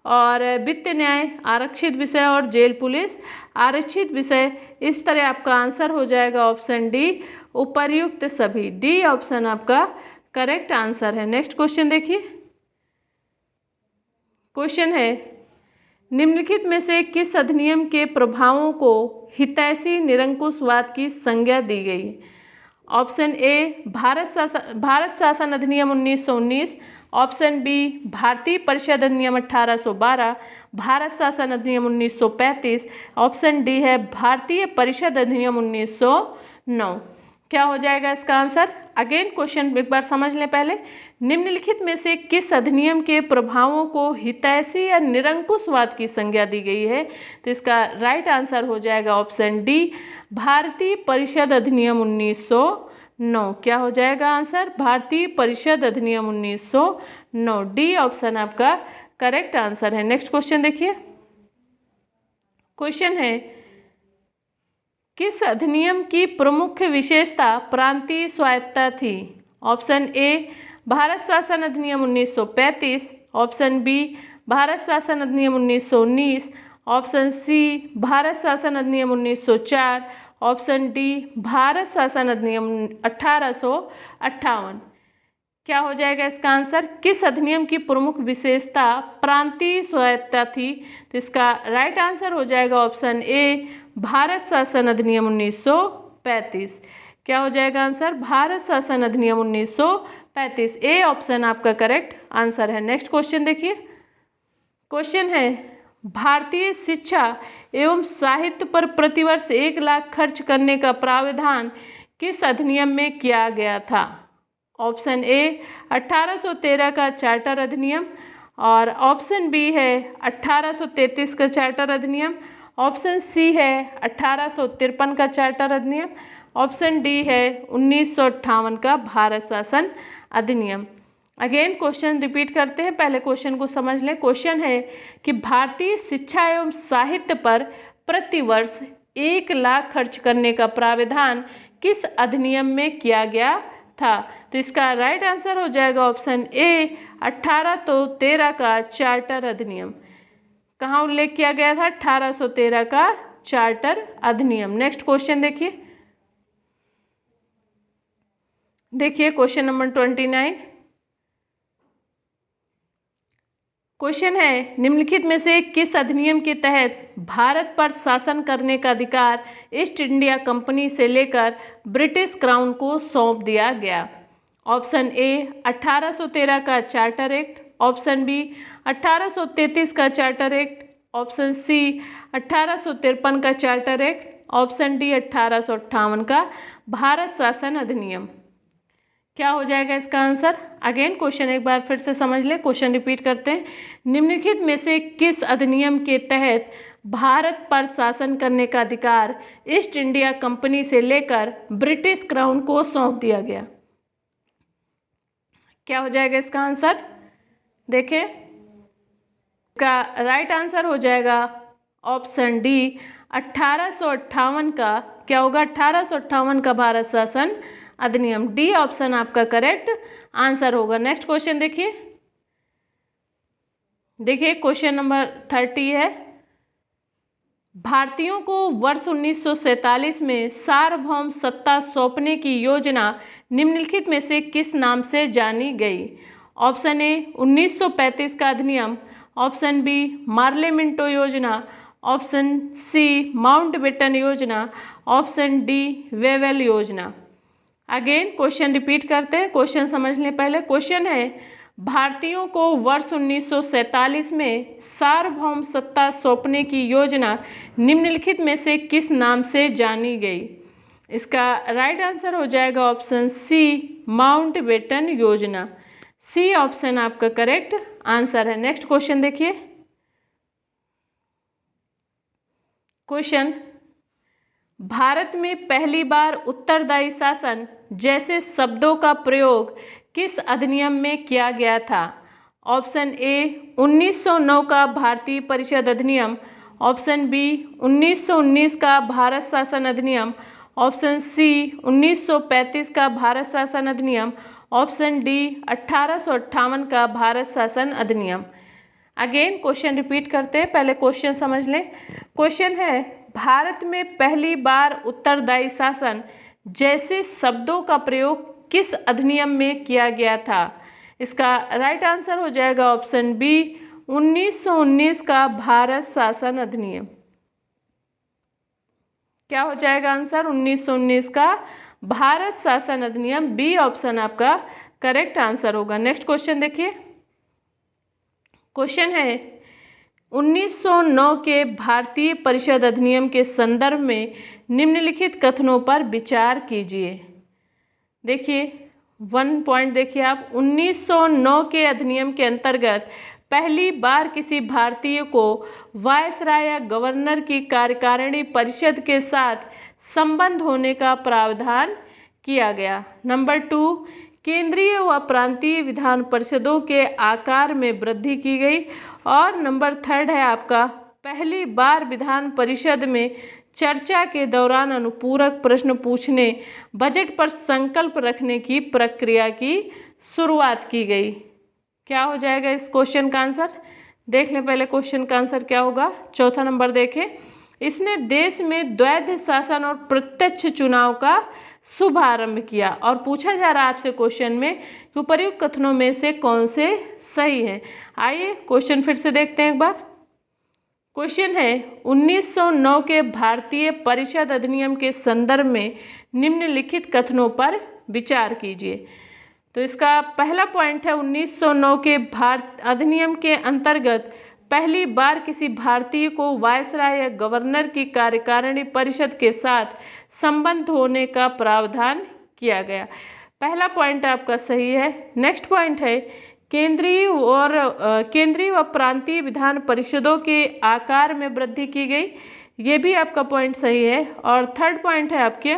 और वित्त न्याय आरक्षित विषय, और जेल पुलिस आरक्षित विषय। इस तरह आपका आंसर हो जाएगा ऑप्शन डी उपर्युक्त सभी। डी ऑप्शन आपका करेक्ट आंसर है। नेक्स्ट क्वेश्चन देखिए, क्वेश्चन है, निम्नलिखित में से किस अधिनियम के प्रभावों को हितैषी निरंकुशवाद की संज्ञा दी गई? ऑप्शन ए भारत शासन अधिनियम 1919, ऑप्शन बी भारतीय परिषद अधिनियम 1812, भारत शासन अधिनियम 1935, ऑप्शन डी है भारतीय परिषद अधिनियम 1909। क्या हो जाएगा इसका आंसर? अगेन क्वेश्चन एक बार समझ लें पहले। निम्नलिखित में से किस अधिनियम के प्रभावों को हितैषी या निरंकुशवाद की संज्ञा दी गई है? तो इसका राइट आंसर हो जाएगा ऑप्शन डी भारतीय परिषद अधिनियम 1909। क्या हो जाएगा आंसर? भारतीय परिषद अधिनियम 1909। डी ऑप्शन आपका करेक्ट आंसर है। नेक्स्ट क्वेश्चन देखिए। क्वेश्चन है, किस अधिनियम की प्रमुख विशेषता प्रांतीय स्वायत्तता थी? ऑप्शन ए भारत शासन अधिनियम 1935, ऑप्शन बी भारत शासन अधिनियम 1919, ऑप्शन सी भारत शासन अधिनियम 1904, ऑप्शन डी भारत शासन अधिनियम 1858। क्या हो जाएगा इसका आंसर? किस अधिनियम की प्रमुख विशेषता प्रांतीय स्वायत्तता थी? तो इसका राइट आंसर हो जाएगा ऑप्शन ए भारत शासन अधिनियम 1935। क्या हो जाएगा आंसर? भारत शासन अधिनियम 1935। ए ऑप्शन आपका करेक्ट आंसर है। नेक्स्ट क्वेश्चन देखिए। क्वेश्चन है, भारतीय शिक्षा एवं साहित्य पर प्रतिवर्ष 1 लाख खर्च करने का प्रावधान किस अधिनियम में किया गया था? ऑप्शन ए 1813 का चार्टर अधिनियम, और ऑप्शन बी है 1833 का चार्टर अधिनियम, ऑप्शन सी है 1853 का चार्टर अधिनियम, ऑप्शन डी है 1958 का भारत शासन अधिनियम। अगेन क्वेश्चन रिपीट करते हैं, पहले क्वेश्चन को समझ लें। क्वेश्चन है कि भारतीय शिक्षा एवं साहित्य पर प्रतिवर्ष 1 लाख खर्च करने का प्रावधान किस अधिनियम में किया गया था? तो इसका राइट आंसर हो जाएगा ऑप्शन ए 1813 का चार्टर अधिनियम। कहाँ उल्लेख किया गया था? 1813 का चार्टर अधिनियम। नेक्स्ट क्वेश्चन देखिए। Question number 29। क्वेश्चन है, निम्नलिखित में से किस अधिनियम के तहत भारत पर शासन करने का अधिकार ईस्ट इंडिया कंपनी से लेकर ब्रिटिश क्राउन को सौंप दिया गया? ऑप्शन ए 1813 का चार्टर एक्ट, ऑप्शन बी 1833 का चार्टर एक्ट, ऑप्शन सी 1853 का चार्टर एक्ट, ऑप्शन डी 1858 का भारत शासन अधिनियम। क्या हो जाएगा इसका आंसर? अगेन क्वेश्चन एक बार फिर से समझ लें, क्वेश्चन रिपीट करते हैं। निम्नलिखित में से किस अधिनियम के तहत भारत पर शासन करने का अधिकार ईस्ट इंडिया कंपनी से लेकर ब्रिटिश क्राउन को सौंप दिया गया? क्या हो जाएगा इसका आंसर? देखें, इसका राइट आंसर हो जाएगा ऑप्शन डी 1858 का। क्या होगा? 1858 का भारत शासन अधिनियम। डी ऑप्शन आपका करेक्ट आंसर होगा। नेक्स्ट क्वेश्चन देखिए क्वेश्चन नंबर 30 है, भारतीयों को वर्ष 1947 में सार्वभौम सत्ता सौंपने की योजना निम्नलिखित में से किस नाम से जानी गई? ऑप्शन ए 1935 का अधिनियम, ऑप्शन बी मार्लेमिंटो योजना, ऑप्शन सी माउंटबेटन योजना, ऑप्शन डी वेवेल योजना। अगेन क्वेश्चन रिपीट करते हैं, क्वेश्चन समझ लें पहले। क्वेश्चन है, भारतीयों को वर्ष 1947 में सार्वभौम सत्ता सौंपने की योजना निम्नलिखित में से किस नाम से जानी गई? इसका राइट आंसर हो जाएगा ऑप्शन सी माउंटबेटन योजना। सी ऑप्शन आपका करेक्ट आंसर है। नेक्स्ट क्वेश्चन देखिए। क्वेश्चन, भारत में पहली बार उत्तरदायी शासन जैसे शब्दों का प्रयोग किस अधिनियम में किया गया था? ऑप्शन ए 1909 का भारतीय परिषद अधिनियम, ऑप्शन बी 1919 का भारत शासन अधिनियम, ऑप्शन सी 1935 का भारत शासन अधिनियम, ऑप्शन डी 1858 का भारत शासन अधिनियम। अगेन क्वेश्चन रिपीट करते हैं, पहले क्वेश्चन समझ लें। क्वेश्चन है, भारत में पहली बार उत्तरदायी शासन जैसे शब्दों का प्रयोग किस अधिनियम में किया गया था? इसका राइट आंसर हो जाएगा ऑप्शन बी 1919 का भारत शासन अधिनियम? क्या हो जाएगा आंसर? 1919 का भारत शासन अधिनियम, बी ऑप्शन आपका करेक्ट आंसर होगा। नेक्स्ट क्वेश्चन देखिए, क्वेश्चन है 1909 के भारतीय परिषद अधिनियम के संदर्भ में निम्नलिखित कथनों पर विचार कीजिए। देखिए 1 पॉइंट देखिए आप, 1909 के अधिनियम के अंतर्गत पहली बार किसी भारतीय को वायसराय या गवर्नर की कार्यकारिणी परिषद के साथ संबंध होने का प्रावधान किया गया। नंबर 2, केंद्रीय व प्रांतीय विधान परिषदों के आकार में वृद्धि की गई। और नंबर 3 है आपका, पहली बार विधान परिषद में चर्चा के दौरान अनुपूरक प्रश्न पूछने, बजट पर संकल्प रखने की प्रक्रिया की शुरुआत की गई। क्या हो जाएगा इस क्वेश्चन का आंसर? देख लें पहले क्वेश्चन का आंसर क्या होगा। चौथा नंबर देखें, इसने देश में द्वैध शासन और प्रत्यक्ष चुनाव का शुभारंभ किया। और पूछा जा रहा है आपसे क्वेश्चन में कि उपर्युक्त कथनों में से कौन से सही है। आइए क्वेश्चन फिर से देखते हैं एक बार। क्वेश्चन है 1909 के भारतीय परिषद अधिनियम के संदर्भ में निम्नलिखित कथनों पर विचार कीजिए। तो इसका पहला पॉइंट है 1909 के भारत अधिनियम के अंतर्गत पहली बार किसी भारतीय को वायसराय या गवर्नर की कार्यकारिणी परिषद के साथ संबंध होने का प्रावधान किया गया। पहला पॉइंट आपका सही है। नेक्स्ट पॉइंट है केंद्रीय व प्रांतीय विधान परिषदों के आकार में वृद्धि की गई, ये भी आपका पॉइंट सही है। और थर्ड पॉइंट है आपके,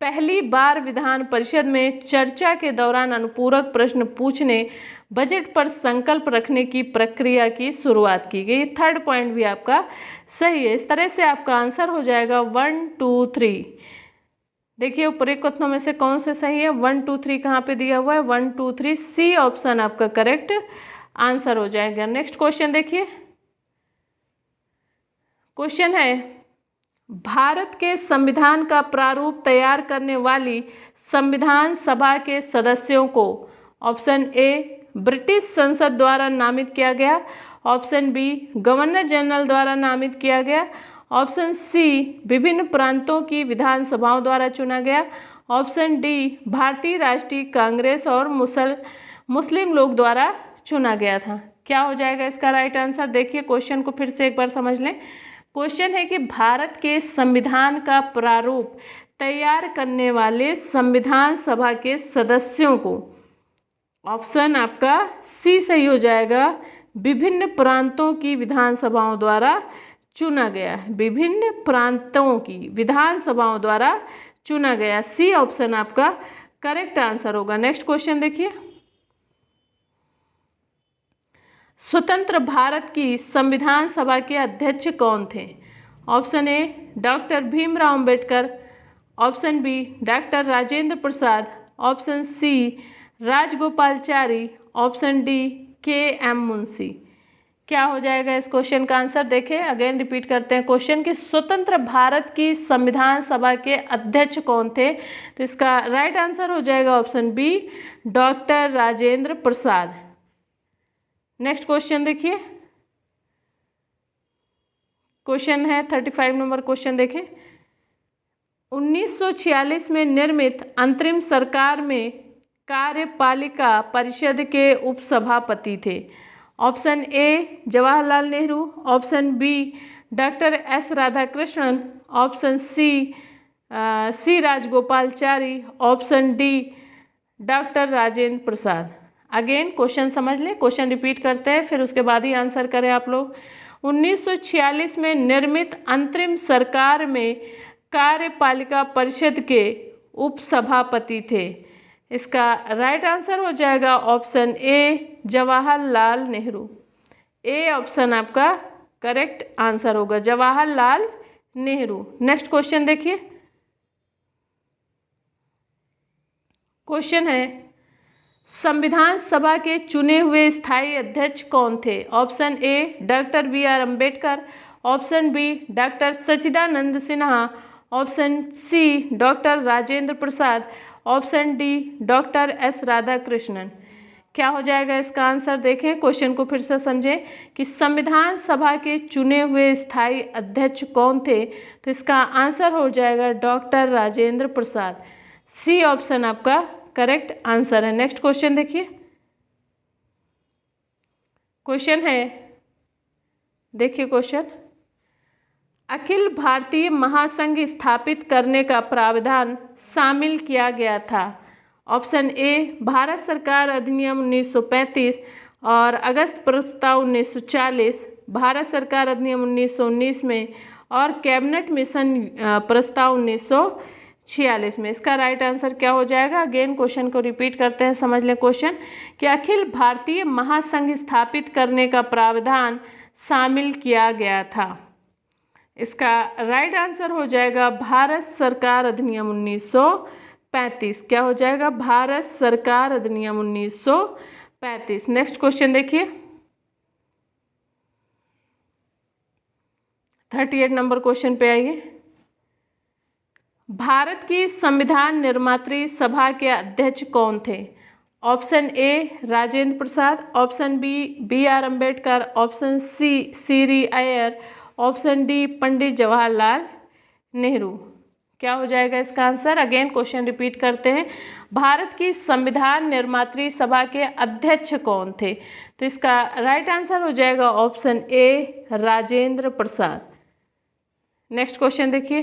पहली बार विधान परिषद में चर्चा के दौरान अनुपूरक प्रश्न पूछने, बजट पर संकल्प रखने की प्रक्रिया की शुरुआत की गई। थर्ड पॉइंट भी आपका सही है। इस तरह से आपका आंसर हो जाएगा 1, 2, 3। देखिए उपर्युक्त कथनों में से कौन से सही है। 1, 2, 3 कहाँ पे दिया हुआ है? 1, 2, 3, सी ऑप्शन आपका करेक्ट आंसर हो जाएगा। नेक्स्ट क्वेश्चन देखिए, क्वेश्चन है भारत के संविधान का प्रारूप तैयार करने वाली संविधान सभा के सदस्यों को ऑप्शन ए ब्रिटिश संसद द्वारा नामित किया गया, ऑप्शन बी गवर्नर जनरल द्वारा नामित किया गया, ऑप्शन सी विभिन्न प्रांतों की विधानसभाओं द्वारा चुना गया, ऑप्शन डी भारतीय राष्ट्रीय कांग्रेस और मुस्लिम लोग द्वारा चुना गया था। क्या हो जाएगा इसका राइट आंसर? देखिए क्वेश्चन को फिर से एक बार समझ लें। क्वेश्चन है कि भारत के संविधान का प्रारूप तैयार करने वाले संविधान सभा के सदस्यों को, ऑप्शन आपका सी सही हो जाएगा, विभिन्न प्रांतों की विधानसभाओं द्वारा चुना गया है। विभिन्न प्रांतों की विधानसभाओं द्वारा चुना गया, सी ऑप्शन आपका करेक्ट आंसर होगा। नेक्स्ट क्वेश्चन देखिए, स्वतंत्र भारत की संविधान सभा के अध्यक्ष कौन थे? Option A doctor Bhimrao Ambedkar, option B doctor Rajendra Prasad, option C Rajagopalachari, option D K M. Munshi. क्या हो जाएगा इस क्वेश्चन का आंसर? देखें अगेन रिपीट करते हैं क्वेश्चन कि स्वतंत्र भारत की संविधान सभा के अध्यक्ष कौन थे? तो इसका राइट आंसर हो जाएगा ऑप्शन बी डॉक्टर राजेंद्र प्रसाद। नेक्स्ट क्वेश्चन देखिए, क्वेश्चन है 35 नंबर क्वेश्चन देखें। 1946 में निर्मित अंतरिम सरकार में कार्यपालिका परिषद के उपसभापति थे। Option A Jawaharlal Nehru, option B doctor S Radhakrishnan, option C Rajagopalachari, option D doctor Rajendra Prasad. Again question समझ लें, क्वेश्चन रिपीट करते हैं फिर उसके बाद ही आंसर करें आप लोग। 1946 में निर्मित अंतरिम सरकार में कार्यपालिका परिषद के उपसभापति थे। इसका राइट आंसर हो जाएगा option A Jawaharlal Nehru. A option आपका करेक्ट आंसर होगा, जवाहरलाल नेहरू। नेक्स्ट क्वेश्चन देखिए, क्वेश्चन है संविधान सभा के चुने हुए स्थायी अध्यक्ष कौन थे? Option A doctor B R. Ambedkar, option B doctor Sachchidanand Sinha, option C doctor Rajendra Prasad, option D doctor S Radhakrishnan. क्या हो जाएगा इसका आंसर? देखें क्वेश्चन को फिर से समझें कि संविधान सभा के चुने हुए स्थायी अध्यक्ष कौन थे? तो इसका आंसर हो जाएगा डॉक्टर राजेंद्र प्रसाद। सी ऑप्शन आपका करेक्ट आंसर है। नेक्स्ट क्वेश्चन देखिए, क्वेश्चन है, देखिए क्वेश्चन, अखिल भारतीय महासंघ स्थापित करने का प्रावधान शामिल किया गया था। ऑप्शन ए भारत सरकार अधिनियम 1935 और अगस्त प्रस्ताव 1940, भारत सरकार अधिनियम 1919 में और कैबिनेट मिशन प्रस्ताव 1946 में। इसका राइट आंसर क्या हो जाएगा? अगेन क्वेश्चन को रिपीट करते हैं, समझ लें क्वेश्चन कि अखिल भारतीय महासंघ स्थापित करने का प्रावधान शामिल किया गया था। इसका राइट आंसर हो जाएगा भारत सरकार अधिनियम 1935। क्या हो जाएगा? भारत सरकार अधिनियम 1935। नेक्स्ट क्वेश्चन देखिए, 38 नंबर क्वेश्चन पे आइए। भारत की संविधान निर्मात्री सभा के अध्यक्ष कौन थे? Option A Rajendra Prasad, option B R Ambedkar, option C सीरी अय्यर, ऑप्शन डी पंडित जवाहरलाल नेहरू। क्या हो जाएगा इसका आंसर? अगेन क्वेश्चन रिपीट करते हैं, भारत की संविधान निर्मात्री सभा के अध्यक्ष कौन थे? तो इसका राइट आंसर हो जाएगा option A Rajendra Prasad. Next question देखिए,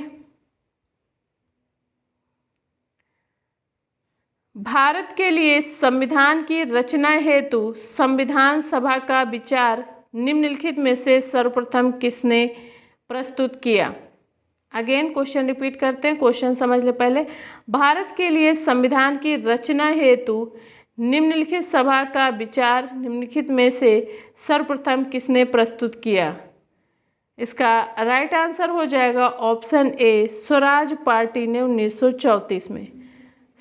भारत के लिए संविधान की रचना हेतु संविधान सभा का विचार निम्नलिखित में से सर्वप्रथम किसने प्रस्तुत किया? अगेन क्वेश्चन रिपीट करते हैं, क्वेश्चन समझ ले पहले। भारत के लिए संविधान की रचना हेतु निम्नलिखित सभा का विचार निम्नलिखित में से सर्वप्रथम किसने प्रस्तुत किया? इसका राइट आंसर हो जाएगा ऑप्शन ए स्वराज पार्टी ने 1934 में।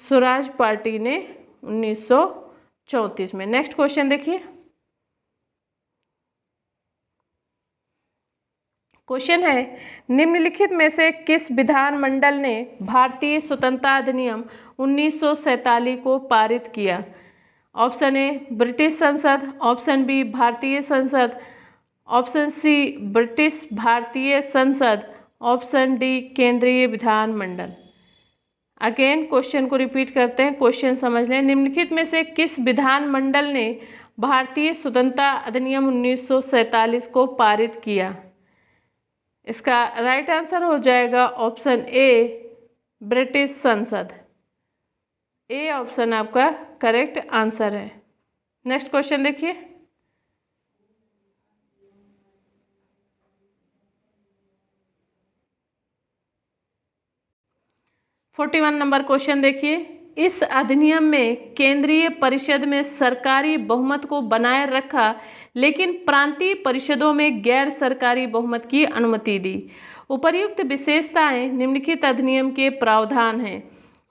स्वराज पार्टी ने 1934 में। नेक्स्ट क्वेश्चन देखिए, क्वेश्चन है, निम्नलिखित में से किस विधानमंडल ने भारतीय स्वतंत्रता अधिनियम 1947 को पारित किया? ऑप्शन ए ब्रिटिश संसद, ऑप्शन बी भारतीय संसद, ऑप्शन सी ब्रिटिश भारतीय संसद, ऑप्शन डी केंद्रीय विधानमंडल। अगेन क्वेश्चन को रिपीट करते हैं, क्वेश्चन समझ लें। निम्नलिखित में से किस विधानमंडल ने भारतीय स्वतंत्रता अधिनियम 1947 को पारित किया? इसका राइट आंसर हो जाएगा ऑप्शन ए ब्रिटिश संसद। ए ऑप्शन आपका करेक्ट आंसर है। नेक्स्ट क्वेश्चन देखिए, फोर्टी 41 नंबर क्वेश्चन देखिए, इस अधिनियम में केंद्रीय परिषद में सरकारी बहुमत को बनाए रखा लेकिन प्रांतीय परिषदों में गैर सरकारी बहुमत की अनुमति दी। उपर्युक्त विशेषताएं निम्नलिखित अधिनियम के प्रावधान हैं।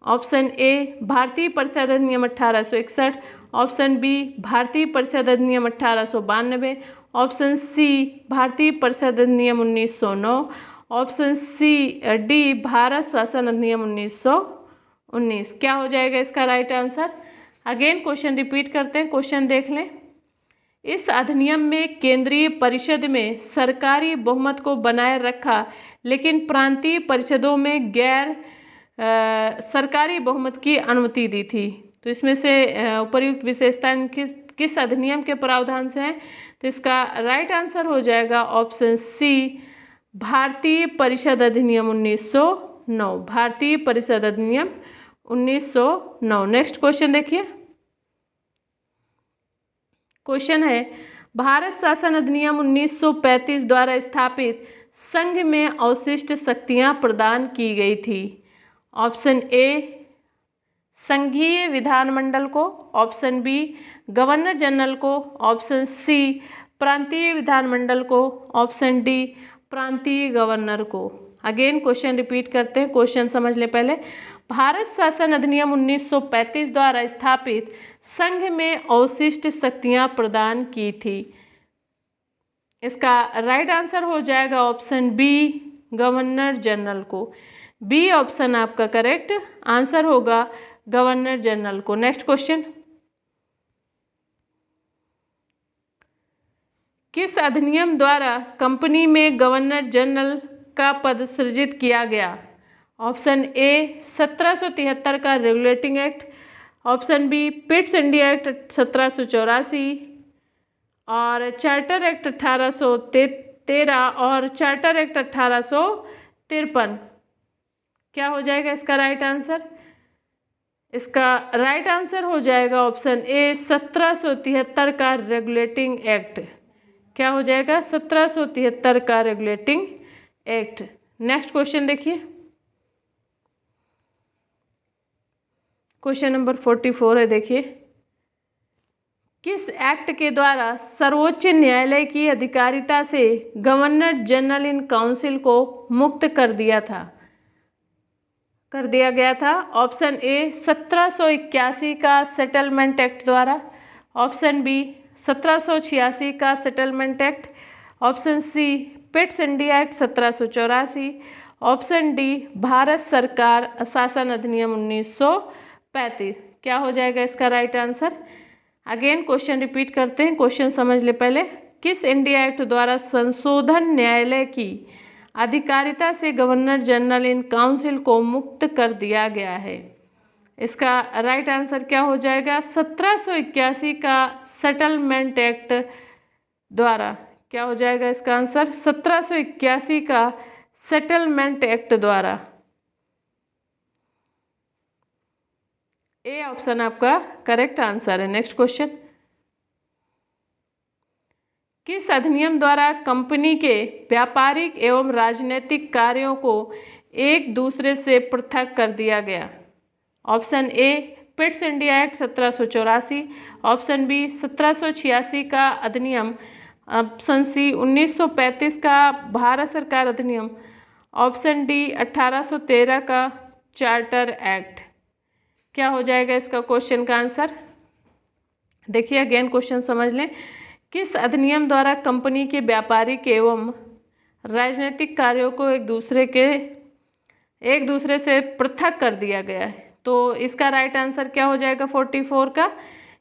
ऑप्शन ए भारतीय परिषद अधिनियम 1861, ऑप्शन बी भारतीय परिषद अधिनियम 1892, ऑप्शन सी भारतीय परिषद अधिनियम 1909, ऑप्शन सी डी भारत शासन अधिनियम 1919। क्या हो जाएगा इसका right answer? Again question repeat करते हैं, क्वेश्चन देख लें। इस अधिनियम में केंद्रीय परिषद में सरकारी बहुमत को बनाए रखा लेकिन प्रांतीय परिषदों में गैर सरकारी बहुमत की अनुमति दी थी। तो इसमें से उपर्युक्त विशेषताएं किस अधिनियम के प्रावधान से हैं? तो इसका राइट आंसर हो जाएगा ऑप्शन सी भारतीय परिषद अधिनियम 1909। भारतीय परिषद अधिनियम 1909। नेक्स्ट क्वेश्चन देखिए, क्वेश्चन है, भारत शासन अधिनियम 1935 द्वारा स्थापित संघ में अवशिष्ट शक्तियां प्रदान की गई थी। ऑप्शन ए संघीय विधानमंडल को, ऑप्शन बी गवर्नर जनरल को, ऑप्शन सी प्रांतीय विधानमंडल को, ऑप्शन डी प्रांतीय गवर्नर को। अगेन क्वेश्चन रिपीट करते हैं, क्वेश्चन समझ ले पहले। भारत शासन अधिनियम 1935 द्वारा स्थापित संघ में अवशिष्ट शक्तियां प्रदान की थी। इसका राइट आंसर हो जाएगा ऑप्शन बी गवर्नर जनरल को। बी ऑप्शन आपका करेक्ट आंसर होगा गवर्नर जनरल को। नेक्स्ट क्वेश्चन, किस अधिनियम द्वारा कंपनी में गवर्नर जनरल का पद सृजित किया गया? ऑप्शन ए 1773 का regulating act, option B Pitts India act 1784 और चार्टर एक्ट 1813 और चार्टर एक्ट 1853। क्या हो जाएगा इसका राइट आंसर? इसका राइट आंसर हो जाएगा ऑप्शन ए 1773 का रेगुलेटिंग एक्ट। क्या हो जाएगा? 1773 का रेगुलेटिंग एक्ट। नेक्स्ट क्वेश्चन देखिए, क्वेश्चन नंबर 44 है। देखिए, किस एक्ट के द्वारा सर्वोच्च न्यायालय की अधिकारिता से गवर्नर जनरल इन काउंसिल को मुक्त कर दिया गया था? ऑप्शन ए 1781 का सेटलमेंट एक्ट द्वारा, ऑप्शन बी 1786 का settlement act, option C Pitts India act 1784, option D भारत सरकार शासन अधिनियम 1935। क्या हो जाएगा इसका right answer? Again question repeat करते हैं, क्वेश्चन समझ ले पहले। किस इंडिया एक्ट द्वारा संशोधन न्यायालय की अधिकारिता से गवर्नर जनरल इन काउंसिल को मुक्त कर दिया गया है? इसका राइट आंसर क्या हो जाएगा? 1781 का सेटलमेंट एक्ट द्वारा। क्या हो जाएगा इसका आंसर? 1781 का सेटलमेंट एक्ट द्वारा। ए ऑप्शन आपका करेक्ट आंसर है। नेक्स्ट क्वेश्चन, किस अधिनियम द्वारा कंपनी के व्यापारिक एवं राजनीतिक कार्यों को एक दूसरे से पृथक कर दिया गया? Option A Pitts India act 1784, option B 1786 का अधिनियम, ऑप्शन सी 1935 का भारत सरकार अधिनियम, ऑप्शन डी 1813 का चार्टर एक्ट। क्या हो जाएगा इसका क्वेश्चन का आंसर? देखिए अगेन क्वेश्चन समझ लें। किस अधिनियम द्वारा कंपनी के व्यापारिक एवं राजनीतिक कार्यों को एक दूसरे से पृथक कर दिया गया है? तो इसका राइट आंसर क्या हो जाएगा 44 का?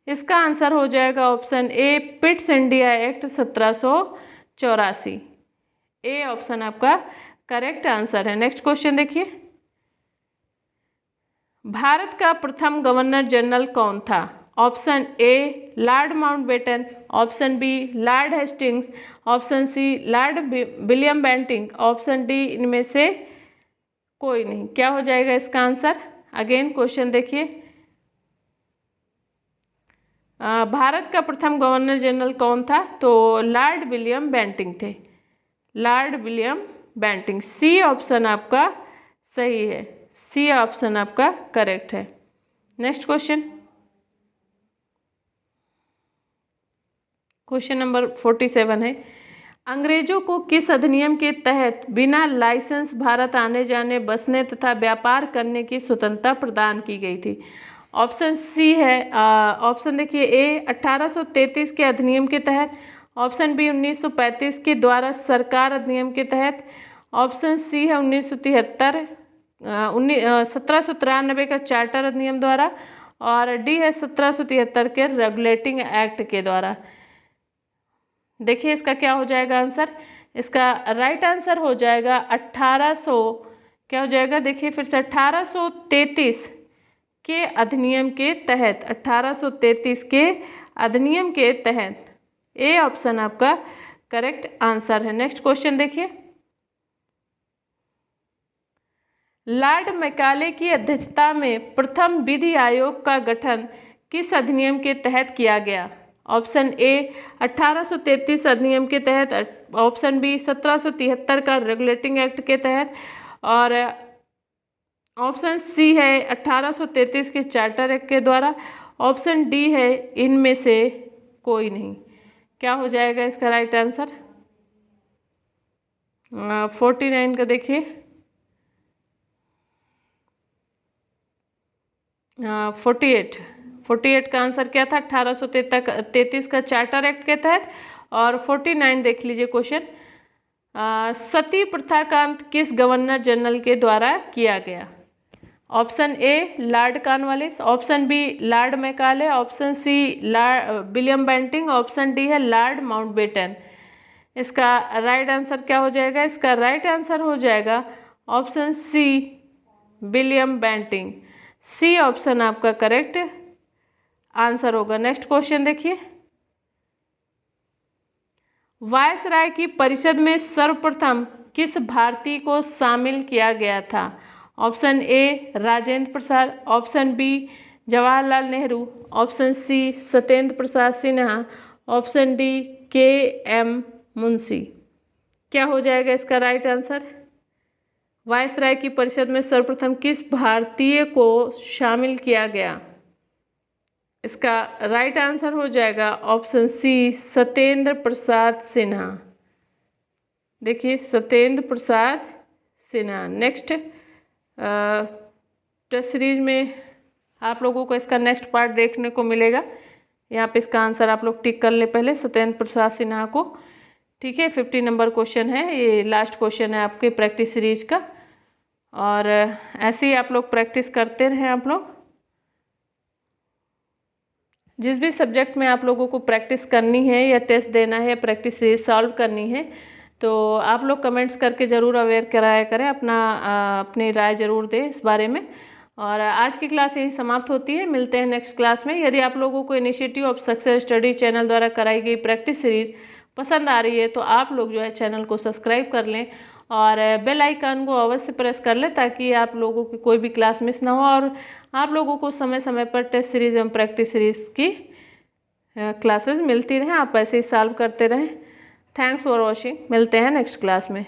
इसका आंसर हो जाएगा option A Pitts India act 1784। A option आपका करेक्ट आंसर है। नेक्स्ट क्वेश्चन देखिए, भारत का प्रथम गवर्नर जनरल कौन था? Option A lord Mountbatten, option B lord Hastings, option C lord William Bentinck, option D इनमें से कोई नहीं। क्या हो जाएगा इसका आंसर? अगेन क्वेश्चन देखिए, भारत का प्रथम गवर्नर जनरल कौन था? तो लॉर्ड विलियम बेंटिंक थे, lord William Bentinck. C option आपका सही है, सी ऑप्शन आपका करेक्ट है। नेक्स्ट क्वेश्चन, क्वेश्चन नंबर 47 है। अंग्रेजों को किस अधिनियम के तहत बिना लाइसेंस भारत आने जाने, बसने तथा व्यापार करने की स्वतंत्रता प्रदान की गई थी? ऑप्शन सी है, ऑप्शन देखिए ए 1833 के अधिनियम के तहत, ऑप्शन बी 1935 के द्वारा सरकार अधिनियम के तहत, ऑप्शन सी है 1793 का चार्टर अधिनियम द्वारा, और डी है 1773 के रेगुलेटिंग एक्ट के द्वारा। देखिए इसका क्या हो जाएगा आंसर? इसका राइट आंसर हो जाएगा 1800, क्या हो जाएगा देखिए फिर से 1833 के अधिनियम के तहत, 1833 के अधिनियम के तहत। ए ऑप्शन आपका करेक्ट आंसर है। नेक्स्ट क्वेश्चन देखिए, लॉर्ड मैकाले की अध्यक्षता में प्रथम विधि आयोग का गठन किस अधिनियम के तहत किया गया? ऑप्शन ए 1833 अधिनियम के तहत, ऑप्शन बी 1773 का रेगुलेटिंग एक्ट के तहत, और ऑप्शन सी है 1833 के चार्टर एक्ट के द्वारा, ऑप्शन डी है इनमें से कोई नहीं। क्या हो जाएगा इसका राइट आंसर? 49 का देखिए, 48 का आंसर क्या था? 1833 का चार्टर एक्ट के तहत। और 49 देख लीजिए क्वेश्चन, सती प्रथा का अंत किस गवर्नर जनरल के द्वारा किया गया? Option A lord Cornwallis, option B lord Macaulay, option C lord William Bentinck, option D है लॉर्ड माउंटबेटन। इसका राइट आंसर क्या हो जाएगा? इसका राइट आंसर हो जाएगा option C, William Bentinck. C option आपका करेक्ट आंसर होगा। नेक्स्ट क्वेश्चन देखिए, वायसराय की परिषद में सर्वप्रथम किस भारतीय को शामिल किया गया था? Option A Rajendra Prasad, option B Jawaharlal Nehru, option C Satyendra Prasad Sinha, option D K M Munshi. क्या हो जाएगा इसका राइट आंसर? वायसराय की परिषद में सर्वप्रथम किस भारतीय को शामिल किया गया? इसका राइट आंसर हो जाएगा ऑप्शन सी, सत्येंद्र प्रसाद सिन्हा। देखिए, Satyendra Prasad Sinha. Next test series में आप लोगों को इसका नेक्स्ट पार्ट देखने को मिलेगा। यहाँ पे इसका आंसर आप लोग टिक कर ले पहले, सत्येंद्र प्रसाद सिन्हा को। ठीक है, 50 नंबर क्वेश्चन है, ये लास्ट क्वेश्चन है आपके प्रैक्टिस सीरीज का। और ऐसे ही आप लोग प्रैक्टिस करते रहें। आप लोग जिस भी सब्जेक्ट में आप लोगों को प्रैक्टिस करनी है या टेस्ट देना है या प्रैक्टिस सीरीज सॉल्व करनी है, तो आप लोग कमेंट्स करके ज़रूर अवेयर कराया करें, अपनी राय ज़रूर दें इस बारे में। और आज की क्लास यहीं समाप्त होती है, मिलते हैं नेक्स्ट क्लास में। यदि आप लोगों को initiative of success study channel द्वारा कराई गई प्रैक्टिस सीरीज पसंद आ रही है तो आप लोग जो है चैनल को सब्सक्राइब कर लें और बेल आइकन को अवश्य प्रेस कर लें, ताकि आप लोगों की कोई भी क्लास मिस ना हो और आप लोगों को समय समय पर टेस्ट सीरीज एवं प्रैक्टिस सीरीज की क्लासेस मिलती रहें। आप ऐसे ही सॉल्व करते रहें। Thanks for watching. मिलते हैं नेक्स्ट क्लास में।